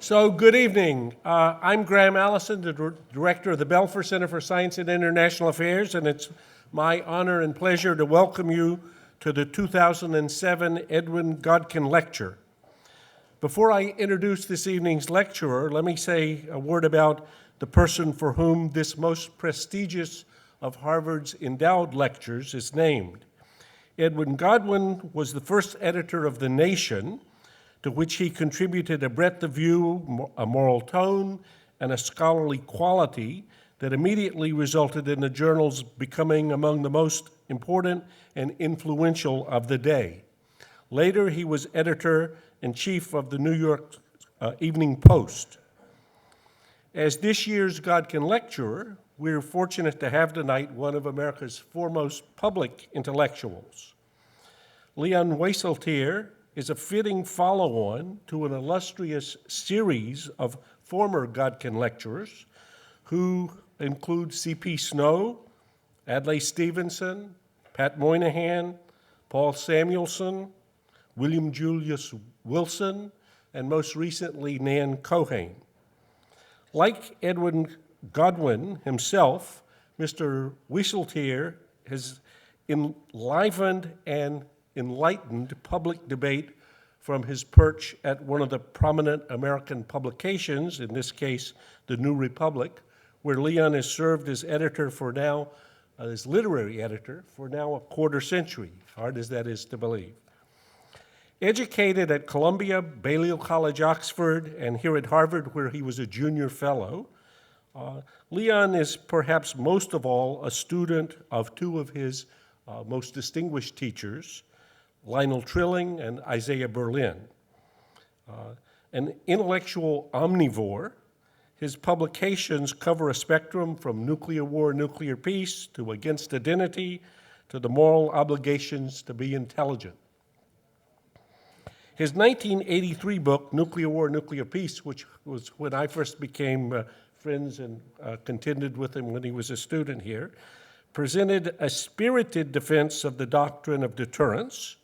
So, good evening. I'm Graham Allison, the director of the Belfer Center for Science and International Affairs, and it's my honor and pleasure to welcome you to the 2007 Edwin Godkin Lecture. Before I introduce this evening's lecturer, let me say a word about the person for whom this most prestigious of Harvard's endowed lectures is named. Edwin Godwin was the first editor of The Nation, to which he contributed a breadth of view, a moral tone, and a scholarly quality that immediately resulted in the journal's becoming among the most important and influential of the day. Later, he was editor-in-chief of the New York Evening Post. As this year's Godkin Lecturer, we're fortunate to have tonight one of America's foremost public intellectuals. Leon Weisseltier is a fitting follow-on to an illustrious series of former Godkin lecturers who include C.P. Snow, Adlai Stevenson, Pat Moynihan, Paul Samuelson, William Julius Wilson, and most recently Nan Cohen. Like Edwin Godwin himself, Mr. Weisseltier has enlivened and enlightened public debate from his perch at one of the prominent American publications, in this case, the New Republic, where Leon has served as editor for now, as literary editor for now a quarter century, hard as that is to believe. Educated at Columbia, Balliol College, Oxford, and here at Harvard, where he was a junior fellow, Leon is perhaps most of all a student of two of his most distinguished teachers, Lionel Trilling and Isaiah Berlin. An intellectual omnivore, his publications cover a spectrum from nuclear war, nuclear peace, to against identity, to the moral obligations to be intelligent. His 1983 book, Nuclear War, Nuclear Peace, which was when I first became friends and contended with him when he was a student here, presented a spirited defense of the doctrine of deterrence,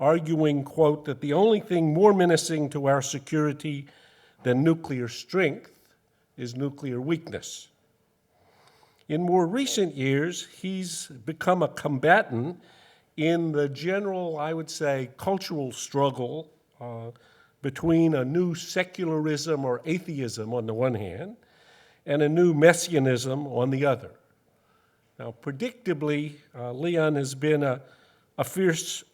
arguing, quote, that the only thing more menacing to our security than nuclear strength is nuclear weakness. In more recent years, he's become a combatant in the general, I would say, cultural struggle between a new secularism or atheism on the one hand and a new Messianism on the other. Now, predictably, Leon has been a fierce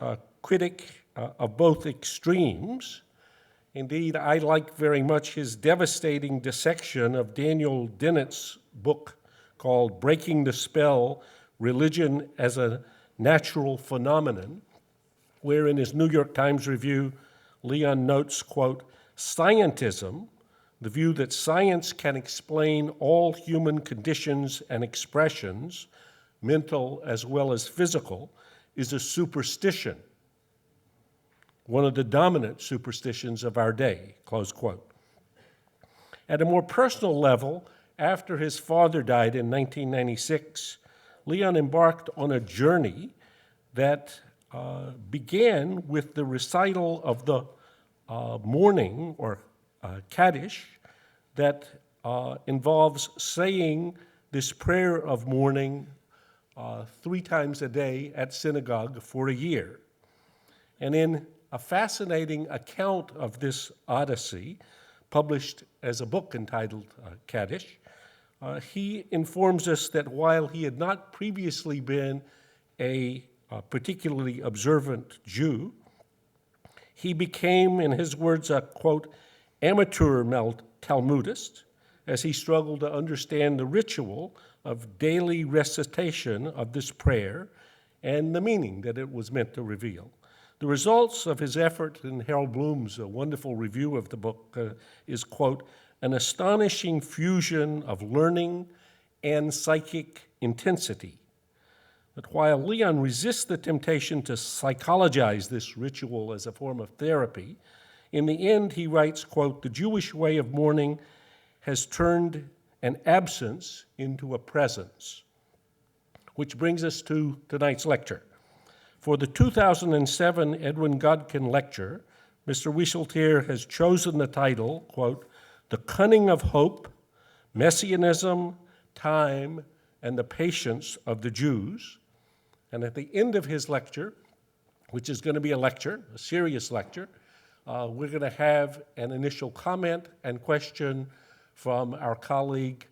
critic of both extremes. Indeed, I like very much his devastating dissection of Daniel Dennett's book called Breaking the Spell, Religion as a Natural Phenomenon, where in his New York Times review, Leon notes, quote, scientism, the view that science can explain all human conditions and expressions, mental as well as physical, is a superstition, one of the dominant superstitions of our day, close quote. At a more personal level, after his father died in 1996, Leon embarked on a journey that began with the recital of the morning, or Kaddish, that involves saying this prayer of mourning 3 times a day at synagogue for a year. And in a fascinating account of this odyssey, published as a book entitled Kaddish, he informs us that while he had not previously been a particularly observant Jew, he became, in his words, a, quote, amateur Talmudist, as he struggled to understand the ritual of daily recitation of this prayer and the meaning that it was meant to reveal. The results of his effort, in Harold Bloom's wonderful review of the book, is, quote, an astonishing fusion of learning and psychic intensity. But while Leon resists the temptation to psychologize this ritual as a form of therapy, in the end he writes, quote, the Jewish way of mourning has turned an absence into a presence. Which brings us to tonight's lecture. For the 2007 Edwin Godkin Lecture, Mr. Weisseltier has chosen the title, quote, The Cunning of Hope, Messianism, Time, and the Patience of the Jews. And at the end of his lecture, which is going to be a lecture, a serious lecture, we're going to have an initial comment and question from our colleague,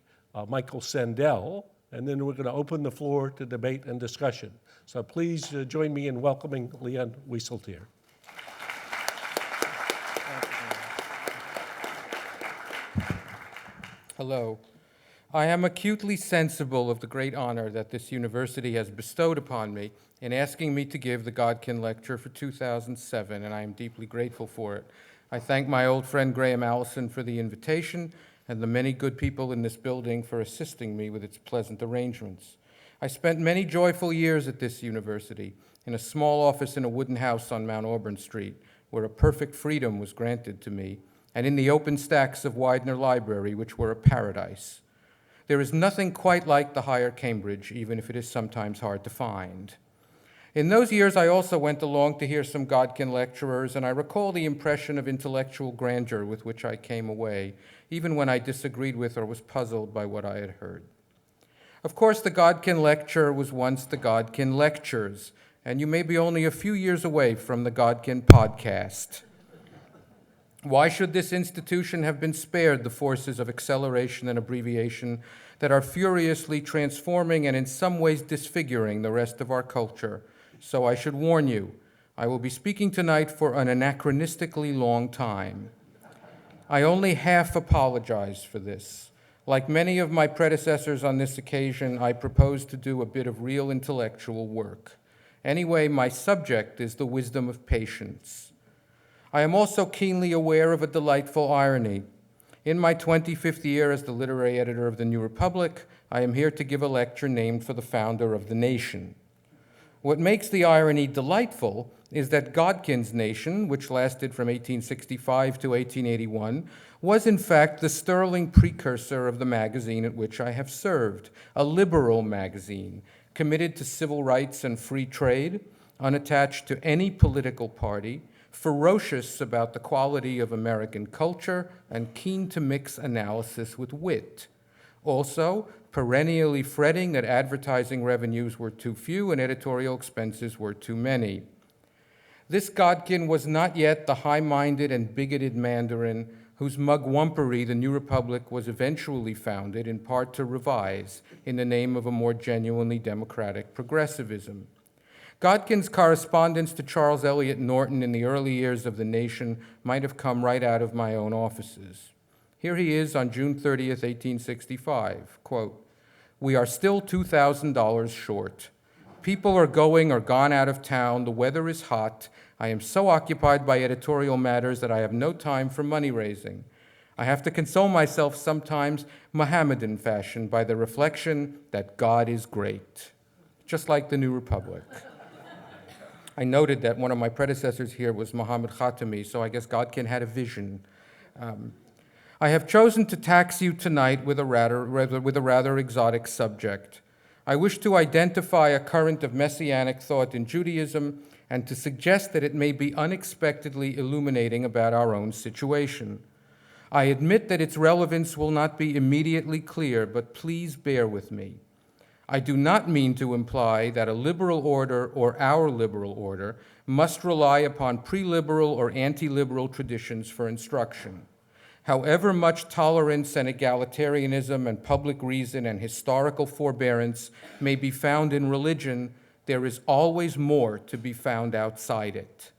Michael Sandel, and then we're going to open the floor to debate and discussion. So please join me in welcoming Leon Weisseltier. Hello. I am acutely sensible of the great honor that this university has bestowed upon me in asking me to give the Godkin Lecture for 2007, and I am deeply grateful for it. I thank my old friend Graham Allison for the invitation and the many good people in this building for assisting me with its pleasant arrangements. I spent many joyful years at this university in a small office in a wooden house on Mount Auburn Street, where a perfect freedom was granted to me, and in the open stacks of Widener Library, which were a paradise. There is nothing quite like the higher Cambridge, even if it is sometimes hard to find. In those years, I also went along to hear some Godkin lecturers, and I recall the impression of intellectual grandeur with which I came away, even when I disagreed with or was puzzled by what I had heard. Of course, the Godkin Lecture was once the Godkin Lectures, and you may be only a few years away from the Godkin Podcast. Why should this institution have been spared the forces of acceleration and abbreviation that are furiously transforming and in some ways disfiguring the rest of our culture? So I should warn you, I will be speaking tonight for an anachronistically long time. I only half apologize for this. Like many of my predecessors on this occasion, I propose to do a bit of real intellectual work. Anyway, my subject is the wisdom of patience. I am also keenly aware of a delightful irony. In my 25th year as the literary editor of the New Republic, I am here to give a lecture named for the founder of the nation. What makes the irony delightful is that Godkin's nation, which lasted from 1865 to 1881, was in fact the sterling precursor of the magazine at which I have served, a liberal magazine, committed to civil rights and free trade, unattached to any political party, ferocious about the quality of American culture, and keen to mix analysis with wit. Also, perennially fretting that advertising revenues were too few and editorial expenses were too many. This Godkin was not yet the high-minded and bigoted Mandarin whose mugwumpery the New Republic was eventually founded, in part to revise, in the name of a more genuinely democratic progressivism. Godkin's correspondence to Charles Eliot Norton in the early years of the nation might have come right out of my own offices. Here he is on June 30th, 1865, quote, "We are still $2,000 short. People are going or gone out of town. The weather is hot. I am so occupied by editorial matters that I have no time for money raising. I have to console myself sometimes, Mohammedan fashion, by the reflection that God is great." Just like the New Republic. I noted that one of my predecessors here was Muhammad Khatami, so I guess Godkin had a vision. I have chosen to tax you tonight with a rather exotic subject. I wish to identify a current of Messianic thought in Judaism and to suggest that it may be unexpectedly illuminating about our own situation. I admit that its relevance will not be immediately clear, but please bear with me. I do not mean to imply that a liberal order or our liberal order must rely upon pre-liberal or anti-liberal traditions for instruction. However much tolerance and egalitarianism and public reason and historical forbearance may be found in religion, there is always more to be found outside it.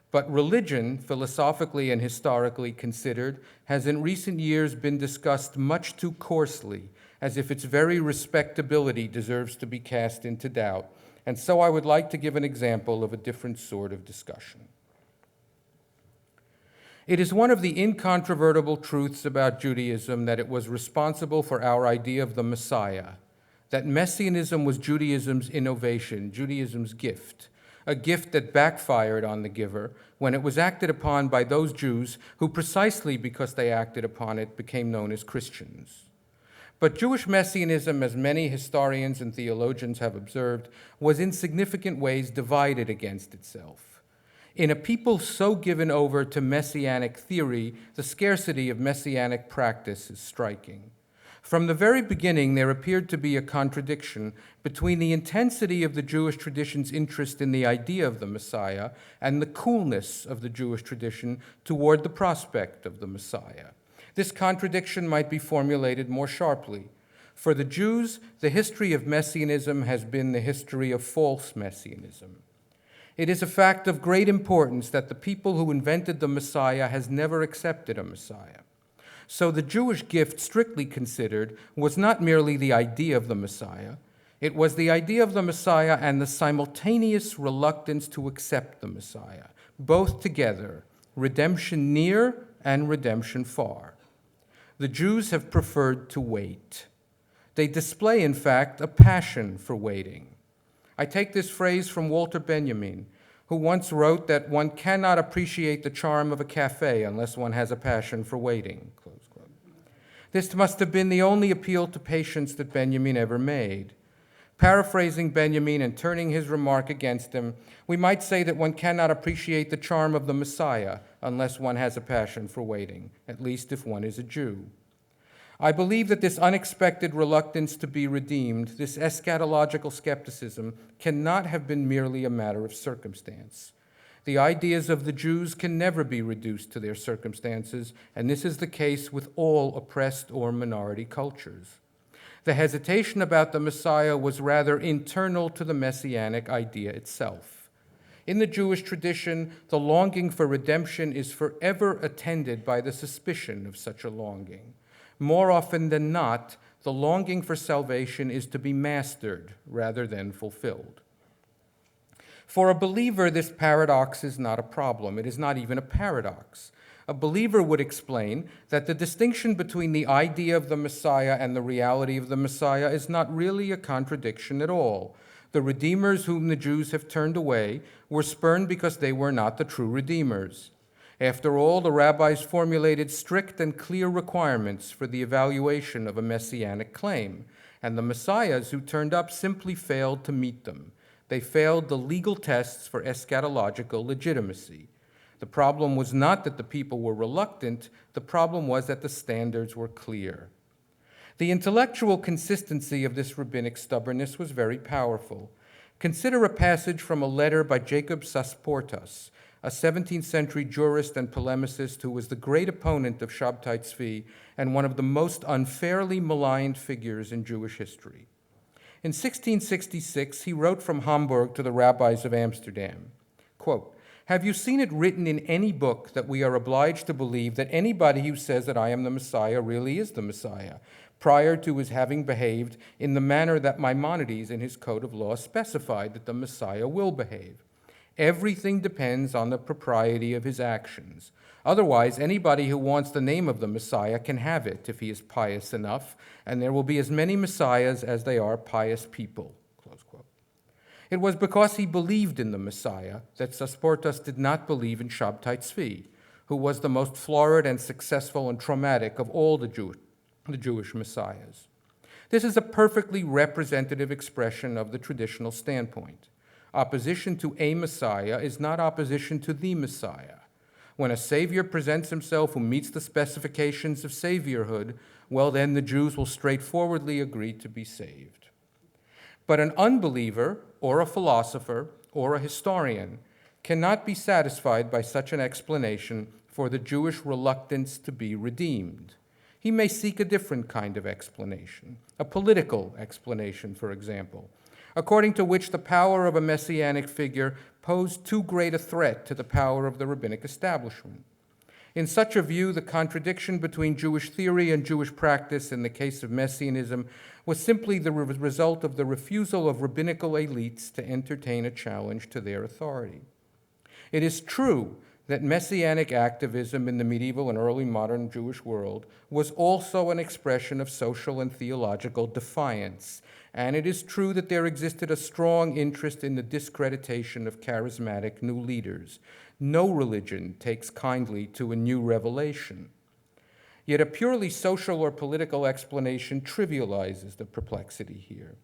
But religion, philosophically and historically considered, has in recent years been discussed much too coarsely, as if its very respectability deserves to be cast into doubt. And so I would like to give an example of a different sort of discussion. It is one of the incontrovertible truths about Judaism that it was responsible for our idea of the Messiah, that Messianism was Judaism's innovation, Judaism's gift, a gift that backfired on the giver when it was acted upon by those Jews who, precisely because they acted upon it, became known as Christians. But Jewish Messianism, as many historians and theologians have observed, was in significant ways divided against itself. In a people so given over to Messianic theory, the scarcity of Messianic practice is striking. From the very beginning, there appeared to be a contradiction between the intensity of the Jewish tradition's interest in the idea of the Messiah and the coolness of the Jewish tradition toward the prospect of the Messiah. This contradiction might be formulated more sharply. For the Jews, the history of Messianism has been the history of false Messianism. It is a fact of great importance that the people who invented the Messiah has never accepted a Messiah. So the Jewish gift, strictly considered, was not merely the idea of the Messiah. It was the idea of the Messiah and the simultaneous reluctance to accept the Messiah, both together, redemption near and redemption far. The Jews have preferred to wait. They display, in fact, a passion for waiting. I take this phrase from Walter Benjamin, who once wrote that one cannot appreciate the charm of a cafe unless one has a passion for waiting, close quote. This must have been the only appeal to patience that Benjamin ever made. Paraphrasing Benjamin and turning his remark against him, we might say that one cannot appreciate the charm of the Messiah unless one has a passion for waiting, at least if one is a Jew. I believe that this unexpected reluctance to be redeemed, this eschatological skepticism, cannot have been merely a matter of circumstance. The ideas of the Jews can never be reduced to their circumstances, and this is the case with all oppressed or minority cultures. The hesitation about the Messiah was rather internal to the Messianic idea itself. In the Jewish tradition, the longing for redemption is forever attended by the suspicion of such a longing. More often than not, the longing for salvation is to be mastered rather than fulfilled. For a believer, this paradox is not a problem. It is not even a paradox. A believer would explain that the distinction between the idea of the Messiah and the reality of the Messiah is not really a contradiction at all. The redeemers whom the Jews have turned away were spurned because they were not the true redeemers. After all, the rabbis formulated strict and clear requirements for the evaluation of a messianic claim, and the messiahs who turned up simply failed to meet them. They failed the legal tests for eschatological legitimacy. The problem was not that the people were reluctant, the problem was that the standards were clear. The intellectual consistency of this rabbinic stubbornness was very powerful. Consider a passage from a letter by Jacob Sasportas, a 17th century jurist and polemicist who was the great opponent of Shabtai Tzvi and one of the most unfairly maligned figures in Jewish history. In 1666, he wrote from Hamburg to the rabbis of Amsterdam, quote, "Have you seen it written in any book that we are obliged to believe that anybody who says that I am the Messiah really is the Messiah, prior to his having behaved in the manner that Maimonides in his code of law specified that the Messiah will behave? Everything depends on the propriety of his actions. Otherwise, anybody who wants the name of the Messiah can have it if he is pious enough, and there will be as many Messiahs as they are pious people." Close quote. It was because he believed in the Messiah that Sasportas did not believe in Shabtai Tzvi, who was the most florid and successful and traumatic of all the Jewish Messiahs. This is a perfectly representative expression of the traditional standpoint. Opposition to a Messiah is not opposition to the Messiah. When a Savior presents himself who meets the specifications of Saviorhood, well, then the Jews will straightforwardly agree to be saved. But an unbeliever, or a philosopher, or a historian cannot be satisfied by such an explanation for the Jewish reluctance to be redeemed. He may seek a different kind of explanation, a political explanation, for example, according to which the power of a messianic figure posed too great a threat to the power of the rabbinic establishment. In such a view, the contradiction between Jewish theory and Jewish practice in the case of Messianism was simply the result of the refusal of rabbinical elites to entertain a challenge to their authority. It is true that Messianic activism in the medieval and early modern Jewish world was also an expression of social and theological defiance, and it is true that there existed a strong interest in the discreditation of charismatic new leaders. No religion takes kindly to a new revelation. Yet a purely social or political explanation trivializes the perplexity here.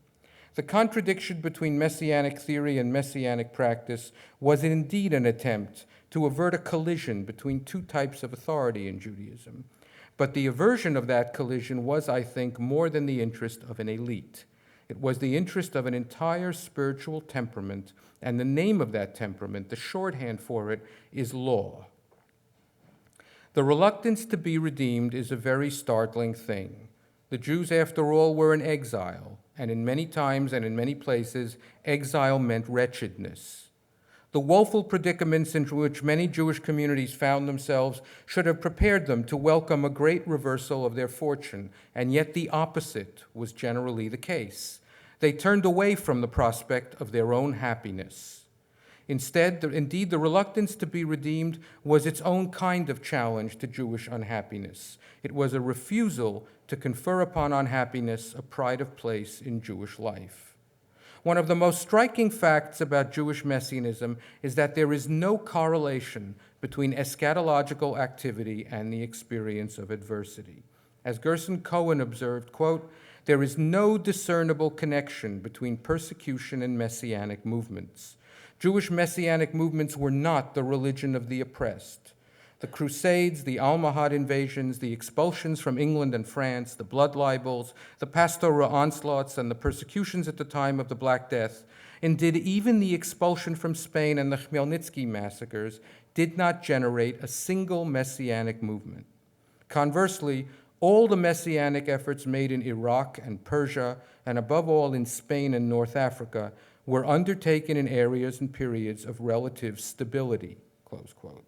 The contradiction between Messianic theory and Messianic practice was indeed an attempt to avert a collision between two types of authority in Judaism. But the aversion of that collision was, I think, more than the interest of an elite. It was the interest of an entire spiritual temperament, and the name of that temperament, the shorthand for it, is law. The reluctance to be redeemed is a very startling thing. The Jews, after all, were in exile, and in many times and in many places, exile meant wretchedness. The woeful predicaments in which many Jewish communities found themselves should have prepared them to welcome a great reversal of their fortune, and yet the opposite was generally the case. They turned away from the prospect of their own happiness. Instead, indeed, the reluctance to be redeemed was its own kind of challenge to Jewish unhappiness. It was a refusal to confer upon unhappiness a pride of place in Jewish life. One of the most striking facts about Jewish Messianism is that there is no correlation between eschatological activity and the experience of adversity. As Gerson Cohen observed, quote, "There is no discernible connection between persecution and Messianic movements. Jewish Messianic movements were not the religion of the oppressed. The Crusades, the Almohad invasions, the expulsions from England and France, the blood libels, the pastoral onslaughts, and the persecutions at the time of the Black Death, indeed even the expulsion from Spain and the Khmelnytsky massacres, did not generate a single Messianic movement. Conversely, all the Messianic efforts made in Iraq and Persia, and above all in Spain and North Africa, were undertaken in areas and periods of relative stability," close quote.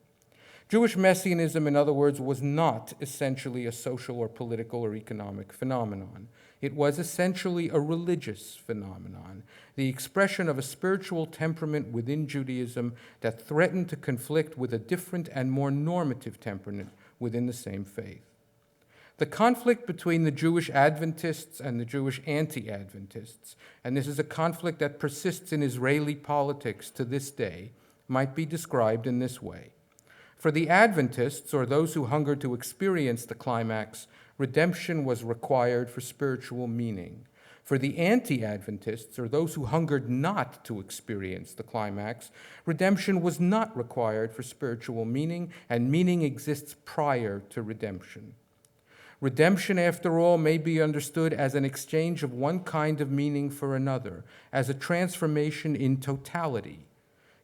Jewish Messianism, in other words, was not essentially a social or political or economic phenomenon. It was essentially a religious phenomenon, the expression of a spiritual temperament within Judaism that threatened to conflict with a different and more normative temperament within the same faith. The conflict between the Jewish Adventists and the Jewish anti-Adventists, and this is a conflict that persists in Israeli politics to this day, might be described in this way. For the Adventists, or those who hungered to experience the climax, redemption was required for spiritual meaning. For the anti-Adventists, or those who hungered not to experience the climax, redemption was not required for spiritual meaning, and meaning exists prior to redemption. Redemption, after all, may be understood as an exchange of one kind of meaning for another, as a transformation in totality.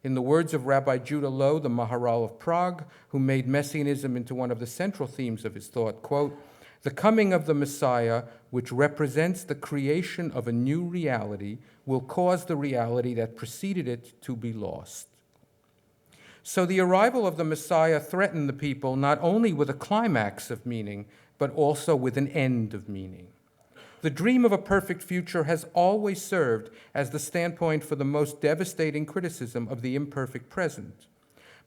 In the words of Rabbi Judah Loew, the Maharal of Prague, who made Messianism into one of the central themes of his thought, quote, "The coming of the Messiah, which represents the creation of a new reality, will cause the reality that preceded it to be lost." So the arrival of the Messiah threatened the people not only with a climax of meaning, but also with an end of meaning. The dream of a perfect future has always served as the standpoint for the most devastating criticism of the imperfect present.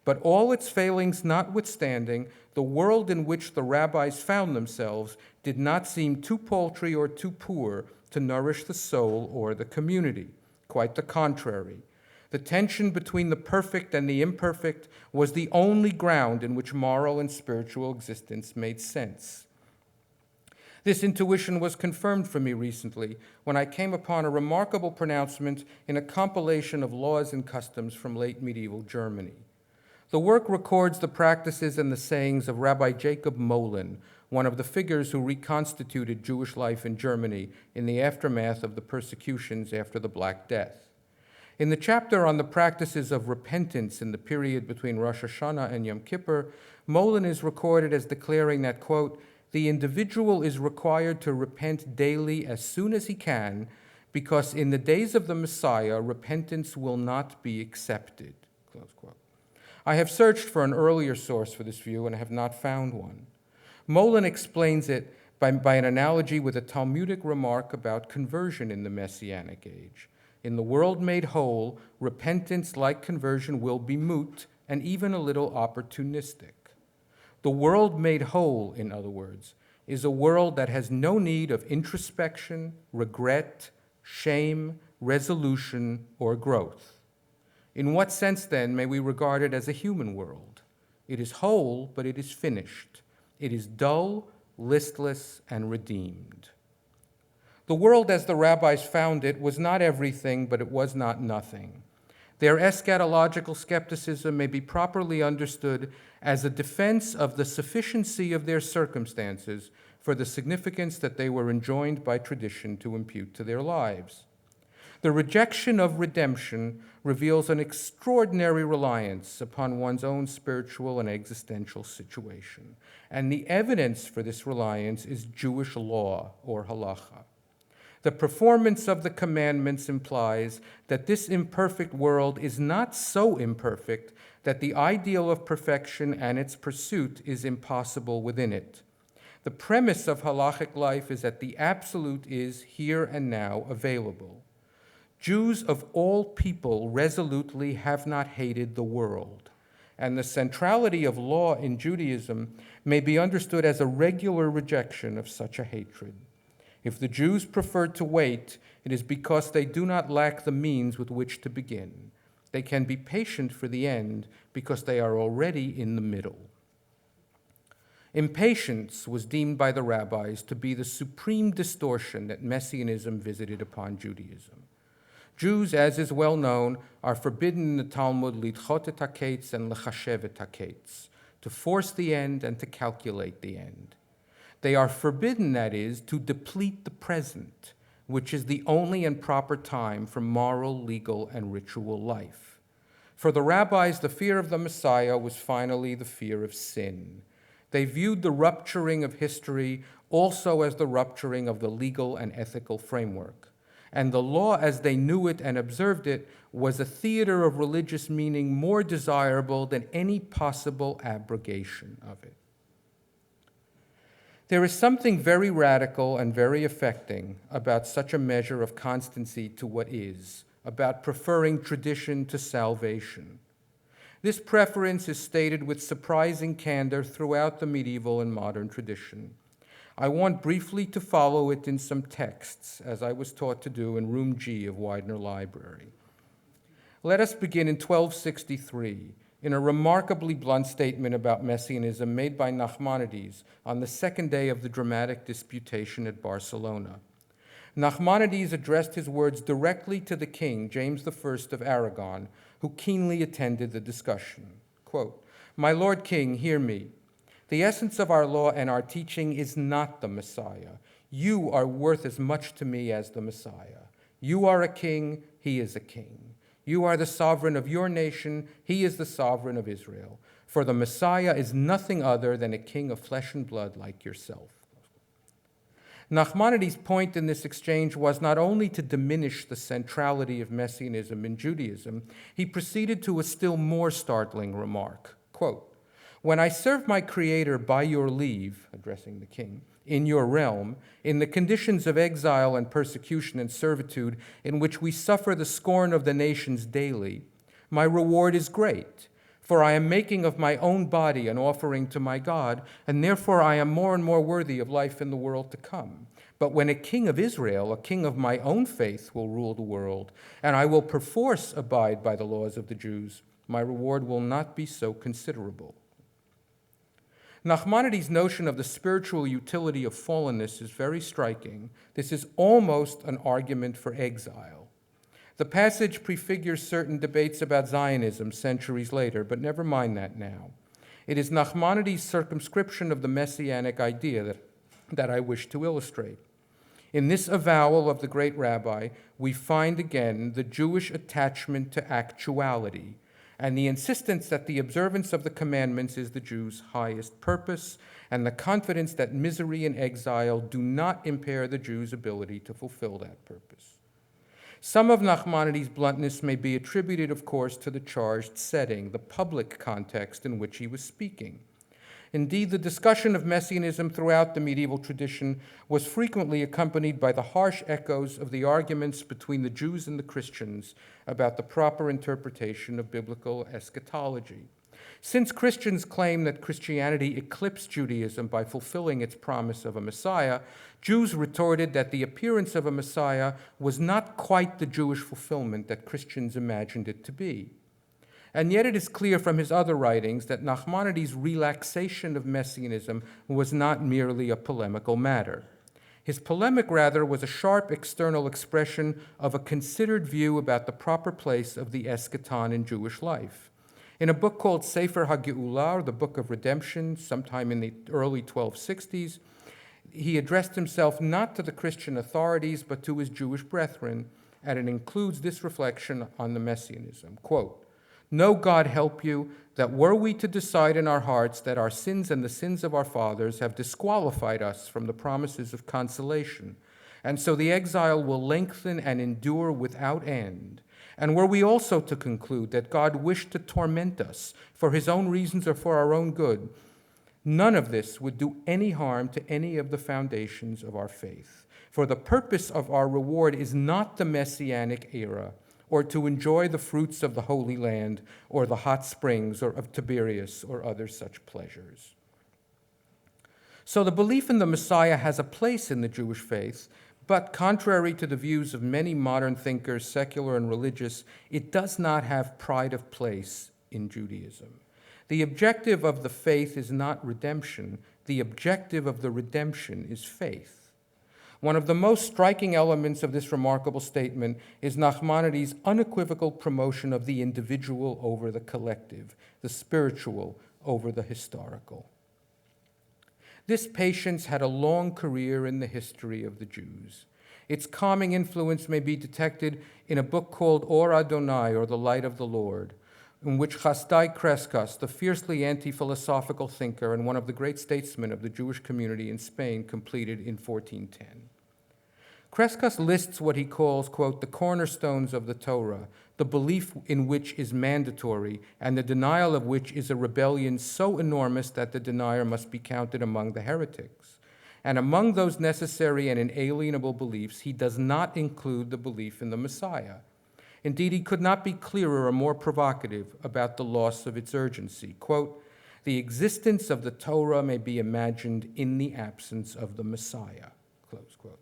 But all its failings notwithstanding, the world in which the rabbis found themselves did not seem too paltry or too poor to nourish the soul or the community. Quite the contrary. The tension between the perfect and the imperfect was the only ground in which moral and spiritual existence made sense. This intuition was confirmed for me recently when I came upon a remarkable pronouncement in a compilation of laws and customs from late medieval Germany. The work records the practices and the sayings of Rabbi Jacob Molin, one of the figures who reconstituted Jewish life in Germany in the aftermath of the persecutions after the Black Death. In the chapter on the practices of repentance in the period between Rosh Hashanah and Yom Kippur, Molin is recorded as declaring that, quote, "The individual is required to repent daily as soon as he can, because in the days of the Messiah, repentance will not be accepted," close quote. I have searched for an earlier source for this view and have not found one. Molin explains it by an analogy with a Talmudic remark about conversion in the Messianic age. In the world made whole, repentance, like conversion, will be moot and even a little opportunistic. The world made whole, in other words, is a world that has no need of introspection, regret, shame, resolution, or growth. In what sense, then, may we regard it as a human world? It is whole, but it is finished. It is dull, listless, and redeemed. The world as the rabbis found it was not everything, but it was not nothing. Their eschatological skepticism may be properly understood as a defense of the sufficiency of their circumstances for the significance that they were enjoined by tradition to impute to their lives. The rejection of redemption reveals an extraordinary reliance upon one's own spiritual and existential situation, and the evidence for this reliance is Jewish law, or halacha. The performance of the commandments implies that this imperfect world is not so imperfect that the ideal of perfection and its pursuit is impossible within it. The premise of halachic life is that the absolute is here and now available. Jews of all people resolutely have not hated the world, and the centrality of law in Judaism may be understood as a regular rejection of such a hatred. If the Jews preferred to wait, it is because they do not lack the means with which to begin. They can be patient for the end because they are already in the middle. Impatience was deemed by the rabbis to be the supreme distortion that Messianism visited upon Judaism. Jews, as is well known, are forbidden in the Talmud lidchot et haketz and lechashev et haketz, to force the end and to calculate the end. They are forbidden, that is, to deplete the present, which is the only and proper time for moral, legal, and ritual life. For the rabbis, the fear of the Messiah was finally the fear of sin. They viewed the rupturing of history also as the rupturing of the legal and ethical framework. And the law as they knew it and observed it was a theater of religious meaning more desirable than any possible abrogation of it. There is something very radical and very affecting about such a measure of constancy to what is, about preferring tradition to salvation. This preference is stated with surprising candor throughout the medieval and modern tradition. I want briefly to follow it in some texts, as I was taught to do in Room G of Widener Library. Let us begin in 1263, in a remarkably blunt statement about Messianism made by Nachmanides on the second day of the dramatic disputation at Barcelona. Nachmanides addressed his words directly to the king, James I of Aragon, who keenly attended the discussion. Quote, "My Lord King, hear me. The essence of our law and our teaching is not the Messiah. You are worth as much to me as the Messiah. You are a king, he is a king. You are the sovereign of your nation, he is the sovereign of Israel. For the Messiah is nothing other than a king of flesh and blood like yourself." Nachmanides' point in this exchange was not only to diminish the centrality of Messianism in Judaism, he proceeded to a still more startling remark. Quote, "When I serve my Creator by your leave," addressing the king, "in your realm, in the conditions of exile and persecution and servitude in which we suffer the scorn of the nations daily, my reward is great, for I am making of my own body an offering to my God, and therefore I am more and more worthy of life in the world to come. But when a king of Israel, a king of my own faith, will rule the world, and I will perforce abide by the laws of the Jews, my reward will not be so considerable." Nachmanides' notion of the spiritual utility of fallenness is very striking. This is almost an argument for exile. The passage prefigures certain debates about Zionism centuries later, but never mind that now. It is Nachmanides' circumscription of the Messianic idea that I wish to illustrate. In this avowal of the great rabbi, we find again the Jewish attachment to actuality, and the insistence that the observance of the commandments is the Jews' highest purpose, and the confidence that misery and exile do not impair the Jews' ability to fulfill that purpose. Some of Nachmanides' bluntness may be attributed, of course, to the charged setting, the public context in which he was speaking. Indeed, the discussion of Messianism throughout the medieval tradition was frequently accompanied by the harsh echoes of the arguments between the Jews and the Christians about the proper interpretation of biblical eschatology. Since Christians claim that Christianity eclipsed Judaism by fulfilling its promise of a Messiah, Jews retorted that the appearance of a Messiah was not quite the Jewish fulfillment that Christians imagined it to be. And yet it is clear from his other writings that Nachmanides' relaxation of Messianism was not merely a polemical matter. His polemic, rather, was a sharp external expression of a considered view about the proper place of the eschaton in Jewish life. In a book called Sefer HaGeulah, or the Book of Redemption, sometime in the early 1260s, he addressed himself not to the Christian authorities, but to his Jewish brethren, and it includes this reflection on the Messianism. Quote, "Know, God help you, that were we to decide in our hearts that our sins and the sins of our fathers have disqualified us from the promises of consolation, and so the exile will lengthen and endure without end, and were we also to conclude that God wished to torment us for his own reasons or for our own good, none of this would do any harm to any of the foundations of our faith. For the purpose of our reward is not the Messianic era, or to enjoy the fruits of the Holy Land, or the hot springs or of Tiberias, or other such pleasures." So the belief in the Messiah has a place in the Jewish faith, but contrary to the views of many modern thinkers, secular and religious, it does not have pride of place in Judaism. The objective of the faith is not redemption. The objective of the redemption is faith. One of the most striking elements of this remarkable statement is Nachmanides' unequivocal promotion of the individual over the collective, the spiritual over the historical. This patience had a long career in the history of the Jews. Its calming influence may be detected in a book called Or Adonai, or The Light of the Lord, in which Chasdai Crescas, the fiercely anti-philosophical thinker and one of the great statesmen of the Jewish community in Spain, completed in 1410. Crescas lists what he calls, quote, "the cornerstones of the Torah, the belief in which is mandatory, and the denial of which is a rebellion so enormous that the denier must be counted among the heretics. And among those necessary and inalienable beliefs, he does not include the belief in the Messiah. Indeed, he could not be clearer or more provocative about the loss of its urgency. Quote, the existence of the Torah may be imagined in the absence of the Messiah," close quote.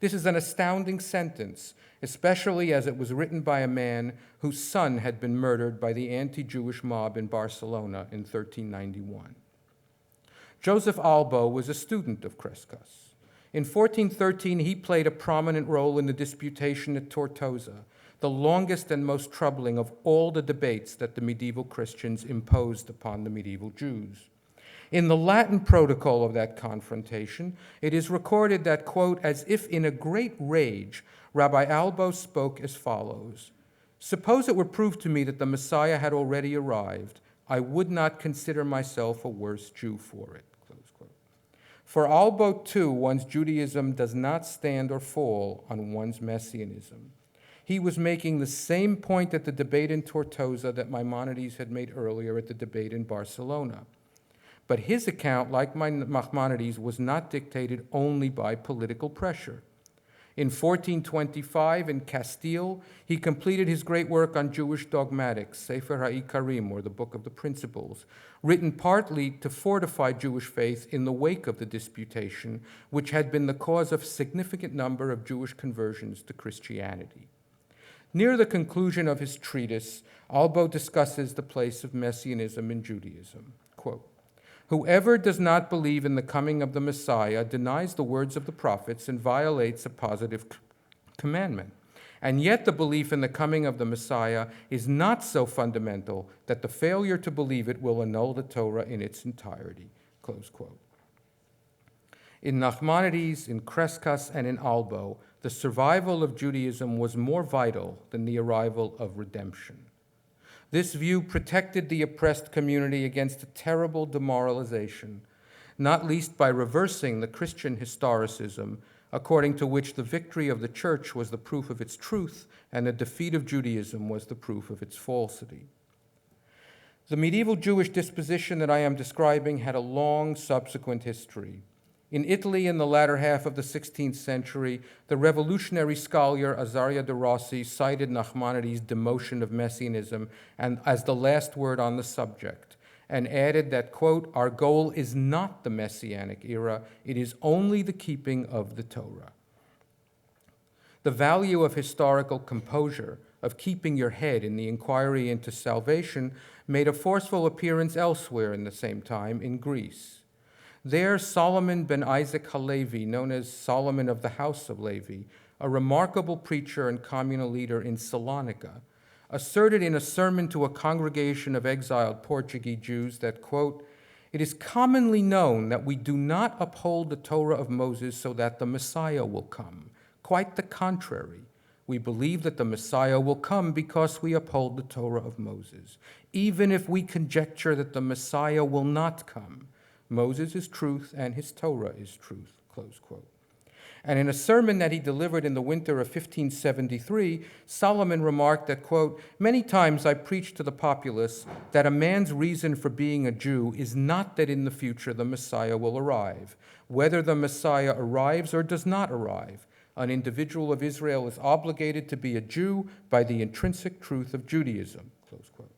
This is an astounding sentence, especially as it was written by a man whose son had been murdered by the anti-Jewish mob in Barcelona in 1391. Joseph Albo was a student of Crescas. In 1413, he played a prominent role in the disputation at Tortosa, the longest and most troubling of all the debates that the medieval Christians imposed upon the medieval Jews. In the Latin protocol of that confrontation, it is recorded that, quote, "as if in a great rage, Rabbi Albo spoke as follows: suppose it were proved to me that the Messiah had already arrived, I would not consider myself a worse Jew for it," close quote. For Albo, too, one's Judaism does not stand or fall on one's Messianism. He was making the same point at the debate in Tortosa that Maimonides had made earlier at the debate in Barcelona. But his account, like Maimonides, was not dictated only by political pressure. In 1425, in Castile, he completed his great work on Jewish dogmatics, Sefer HaIkarim, or the Book of the Principles, written partly to fortify Jewish faith in the wake of the disputation, which had been the cause of a significant number of Jewish conversions to Christianity. Near the conclusion of his treatise, Albo discusses the place of Messianism in Judaism. Quote, "Whoever does not believe in the coming of the Messiah denies the words of the prophets and violates a positive commandment. And yet the belief in the coming of the Messiah is not so fundamental that the failure to believe it will annul the Torah in its entirety." Close quote. In Nachmanides, in Crescas, and in Albo, the survival of Judaism was more vital than the arrival of redemption. This view protected the oppressed community against a terrible demoralization, not least by reversing the Christian historicism, according to which the victory of the church was the proof of its truth and the defeat of Judaism was the proof of its falsity. The medieval Jewish disposition that I am describing had a long subsequent history. In Italy, in the latter half of the 16th century, the revolutionary scholar Azaria de Rossi cited Nachmanides' demotion of Messianism and as the last word on the subject, and added that, quote, "our goal is not the Messianic era, it is only the keeping of the Torah." The value of historical composure, of keeping your head in the inquiry into salvation, made a forceful appearance elsewhere in the same time, in Greece. There, Solomon ben Isaac Halevi, known as Solomon of the House of Levy, a remarkable preacher and communal leader in Salonika, asserted in a sermon to a congregation of exiled Portuguese Jews that, quote, "It is commonly known that we do not uphold the Torah of Moses so that the Messiah will come. Quite the contrary. We believe that the Messiah will come because we uphold the Torah of Moses, even if we conjecture that the Messiah will not come. Moses is truth and his Torah is truth," close quote. And in a sermon that he delivered in the winter of 1573, Solomon remarked that, quote, "Many times I preach to the populace that a man's reason for being a Jew is not that in the future the Messiah will arrive. Whether the Messiah arrives or does not arrive, an individual of Israel is obligated to be a Jew by the intrinsic truth of Judaism," close quote.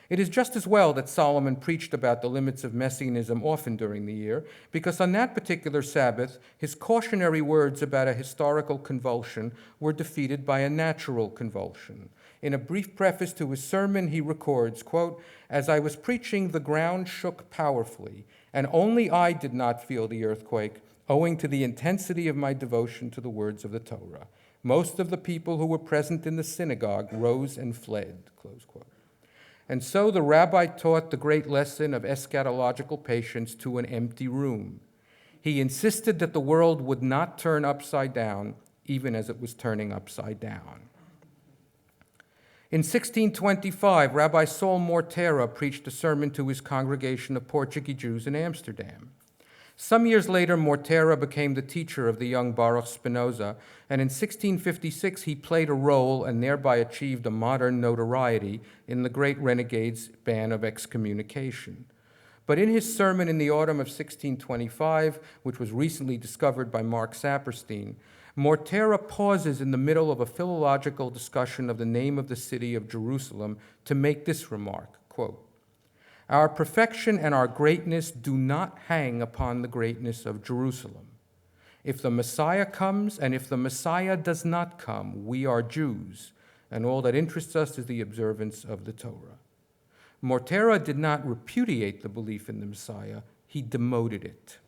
It is just as well that Solomon preached about the limits of Messianism often during the year, because on that particular Sabbath, his cautionary words about a historical convulsion were defeated by a natural convulsion. In a brief preface to his sermon, he records, quote, "As I was preaching, the ground shook powerfully, and only I did not feel the earthquake, owing to the intensity of my devotion to the words of the Torah. Most of the people who were present in the synagogue rose and fled," close quote. And so the rabbi taught the great lesson of eschatological patience to an empty room. He insisted that the world would not turn upside down, even as it was turning upside down. In 1625, Rabbi Saul Mortera preached a sermon to his congregation of Portuguese Jews in Amsterdam. Some years later, Mortera became the teacher of the young Baruch Spinoza, and in 1656 he played a role and thereby achieved a modern notoriety in the great renegade's ban of excommunication. But in his sermon in the autumn of 1625, which was recently discovered by Mark Saperstein, Mortera pauses in the middle of a philological discussion of the name of the city of Jerusalem to make this remark, quote, "Our perfection and our greatness do not hang upon the greatness of Jerusalem. If the Messiah comes and if the Messiah does not come, we are Jews, and all that interests us is the observance of the Torah." Mortera did not repudiate the belief in the Messiah, he demoted it.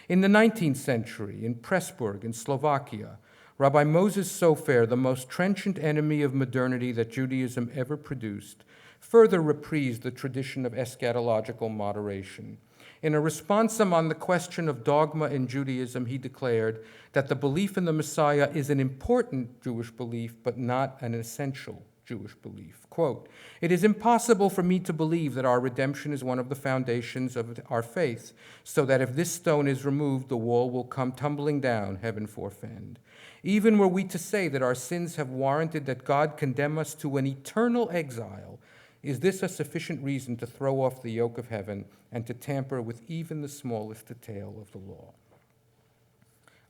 In the 19th century, in Pressburg, in Slovakia, Rabbi Moses Sofer, the most trenchant enemy of modernity that Judaism ever produced, further reprised the tradition of eschatological moderation. In a responsum on the question of dogma in Judaism, he declared that the belief in the Messiah is an important Jewish belief, but not an essential Jewish belief. Quote, "It is impossible for me to believe that our redemption is one of the foundations of our faith, so that if this stone is removed, the wall will come tumbling down, heaven forfend. Even were we to say that our sins have warranted that God condemn us to an eternal exile, is this a sufficient reason to throw off the yoke of heaven and to tamper with even the smallest detail of the law?"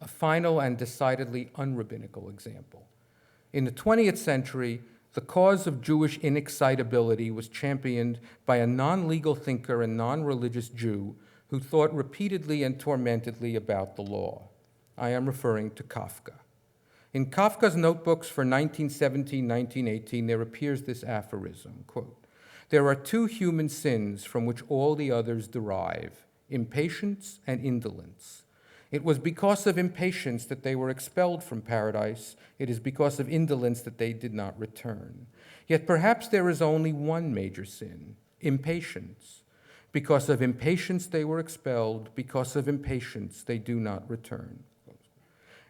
A final and decidedly unrabbinical example. In the 20th century, the cause of Jewish inexcitability was championed by a non-legal thinker and non-religious Jew who thought repeatedly and tormentedly about the law. I am referring to Kafka. In Kafka's notebooks for 1917-1918, there appears this aphorism, quote, "There are two human sins from which all the others derive, impatience and indolence. It was because of impatience that they were expelled from paradise. It is because of indolence that they did not return. Yet perhaps there is only one major sin, impatience. Because of impatience they were expelled. Because of impatience they do not return."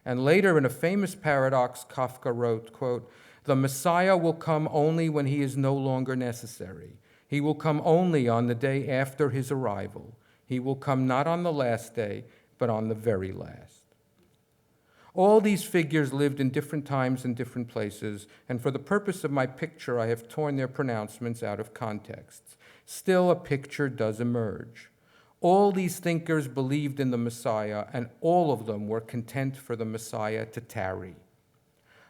And later, in a famous paradox, Kafka wrote, quote, "The Messiah will come only when he is no longer necessary. He will come only on the day after his arrival. He will come not on the last day, but on the very last." All these figures lived in different times and different places, and for the purpose of my picture, I have torn their pronouncements out of context. Still, a picture does emerge. All these thinkers believed in the Messiah, and all of them were content for the Messiah to tarry.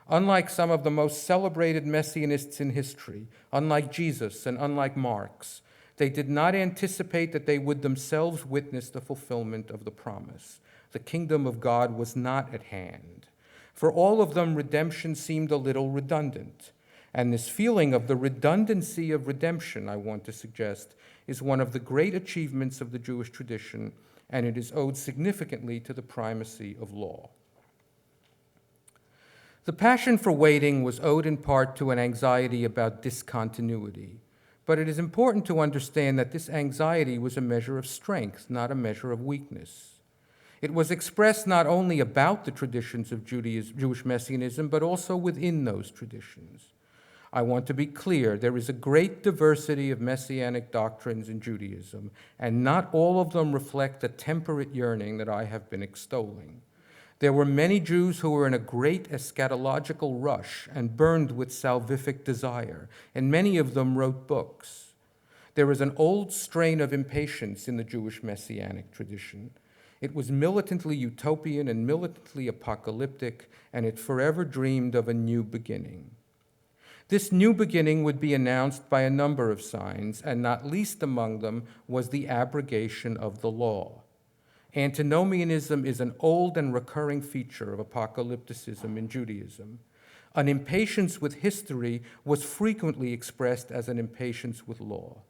Unlike some of the most celebrated Messianists in history, unlike Jesus and unlike Marx, they did not anticipate that they would themselves witness the fulfillment of the promise. The kingdom of God was not at hand. For all of them, redemption seemed a little redundant. And this feeling of the redundancy of redemption, I want to suggest, is one of the great achievements of the Jewish tradition and it is owed significantly to the primacy of law. The passion for waiting was owed in part to an anxiety about discontinuity, but it is important to understand that this anxiety was a measure of strength, not a measure of weakness. It was expressed not only about the traditions of Jewish Messianism, but also within those traditions. I want to be clear, there is a great diversity of Messianic doctrines in Judaism, and not all of them reflect the temperate yearning that I have been extolling. There were many Jews who were in a great eschatological rush and burned with salvific desire, and many of them wrote books. There is an old strain of impatience in the Jewish Messianic tradition. It was militantly utopian and militantly apocalyptic, and it forever dreamed of a new beginning. This new beginning would be announced by a number of signs, and not least among them was the abrogation of the law. Antinomianism is an old and recurring feature of apocalypticism in Judaism. An impatience with history was frequently expressed as an impatience with law.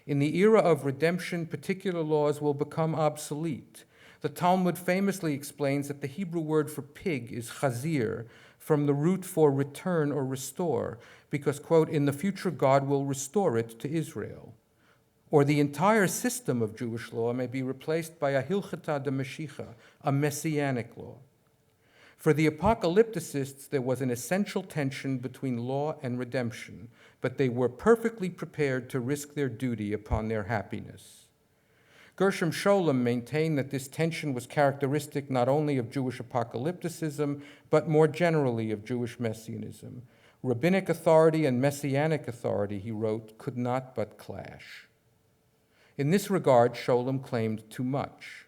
In the era of redemption, particular laws will become obsolete. The Talmud famously explains that the Hebrew word for pig is chazir, from the root for return or restore, because, quote, in the future God will restore it to Israel. Or the entire system of Jewish law may be replaced by a hilchata de Mashiach, a messianic law. For the apocalypticists, there was an essential tension between law and redemption, but they were perfectly prepared to risk their duty upon their happiness. Gershom Scholem maintained that this tension was characteristic not only of Jewish apocalypticism, but more generally of Jewish messianism. Rabbinic authority and messianic authority, he wrote, could not but clash. In this regard, Scholem claimed too much.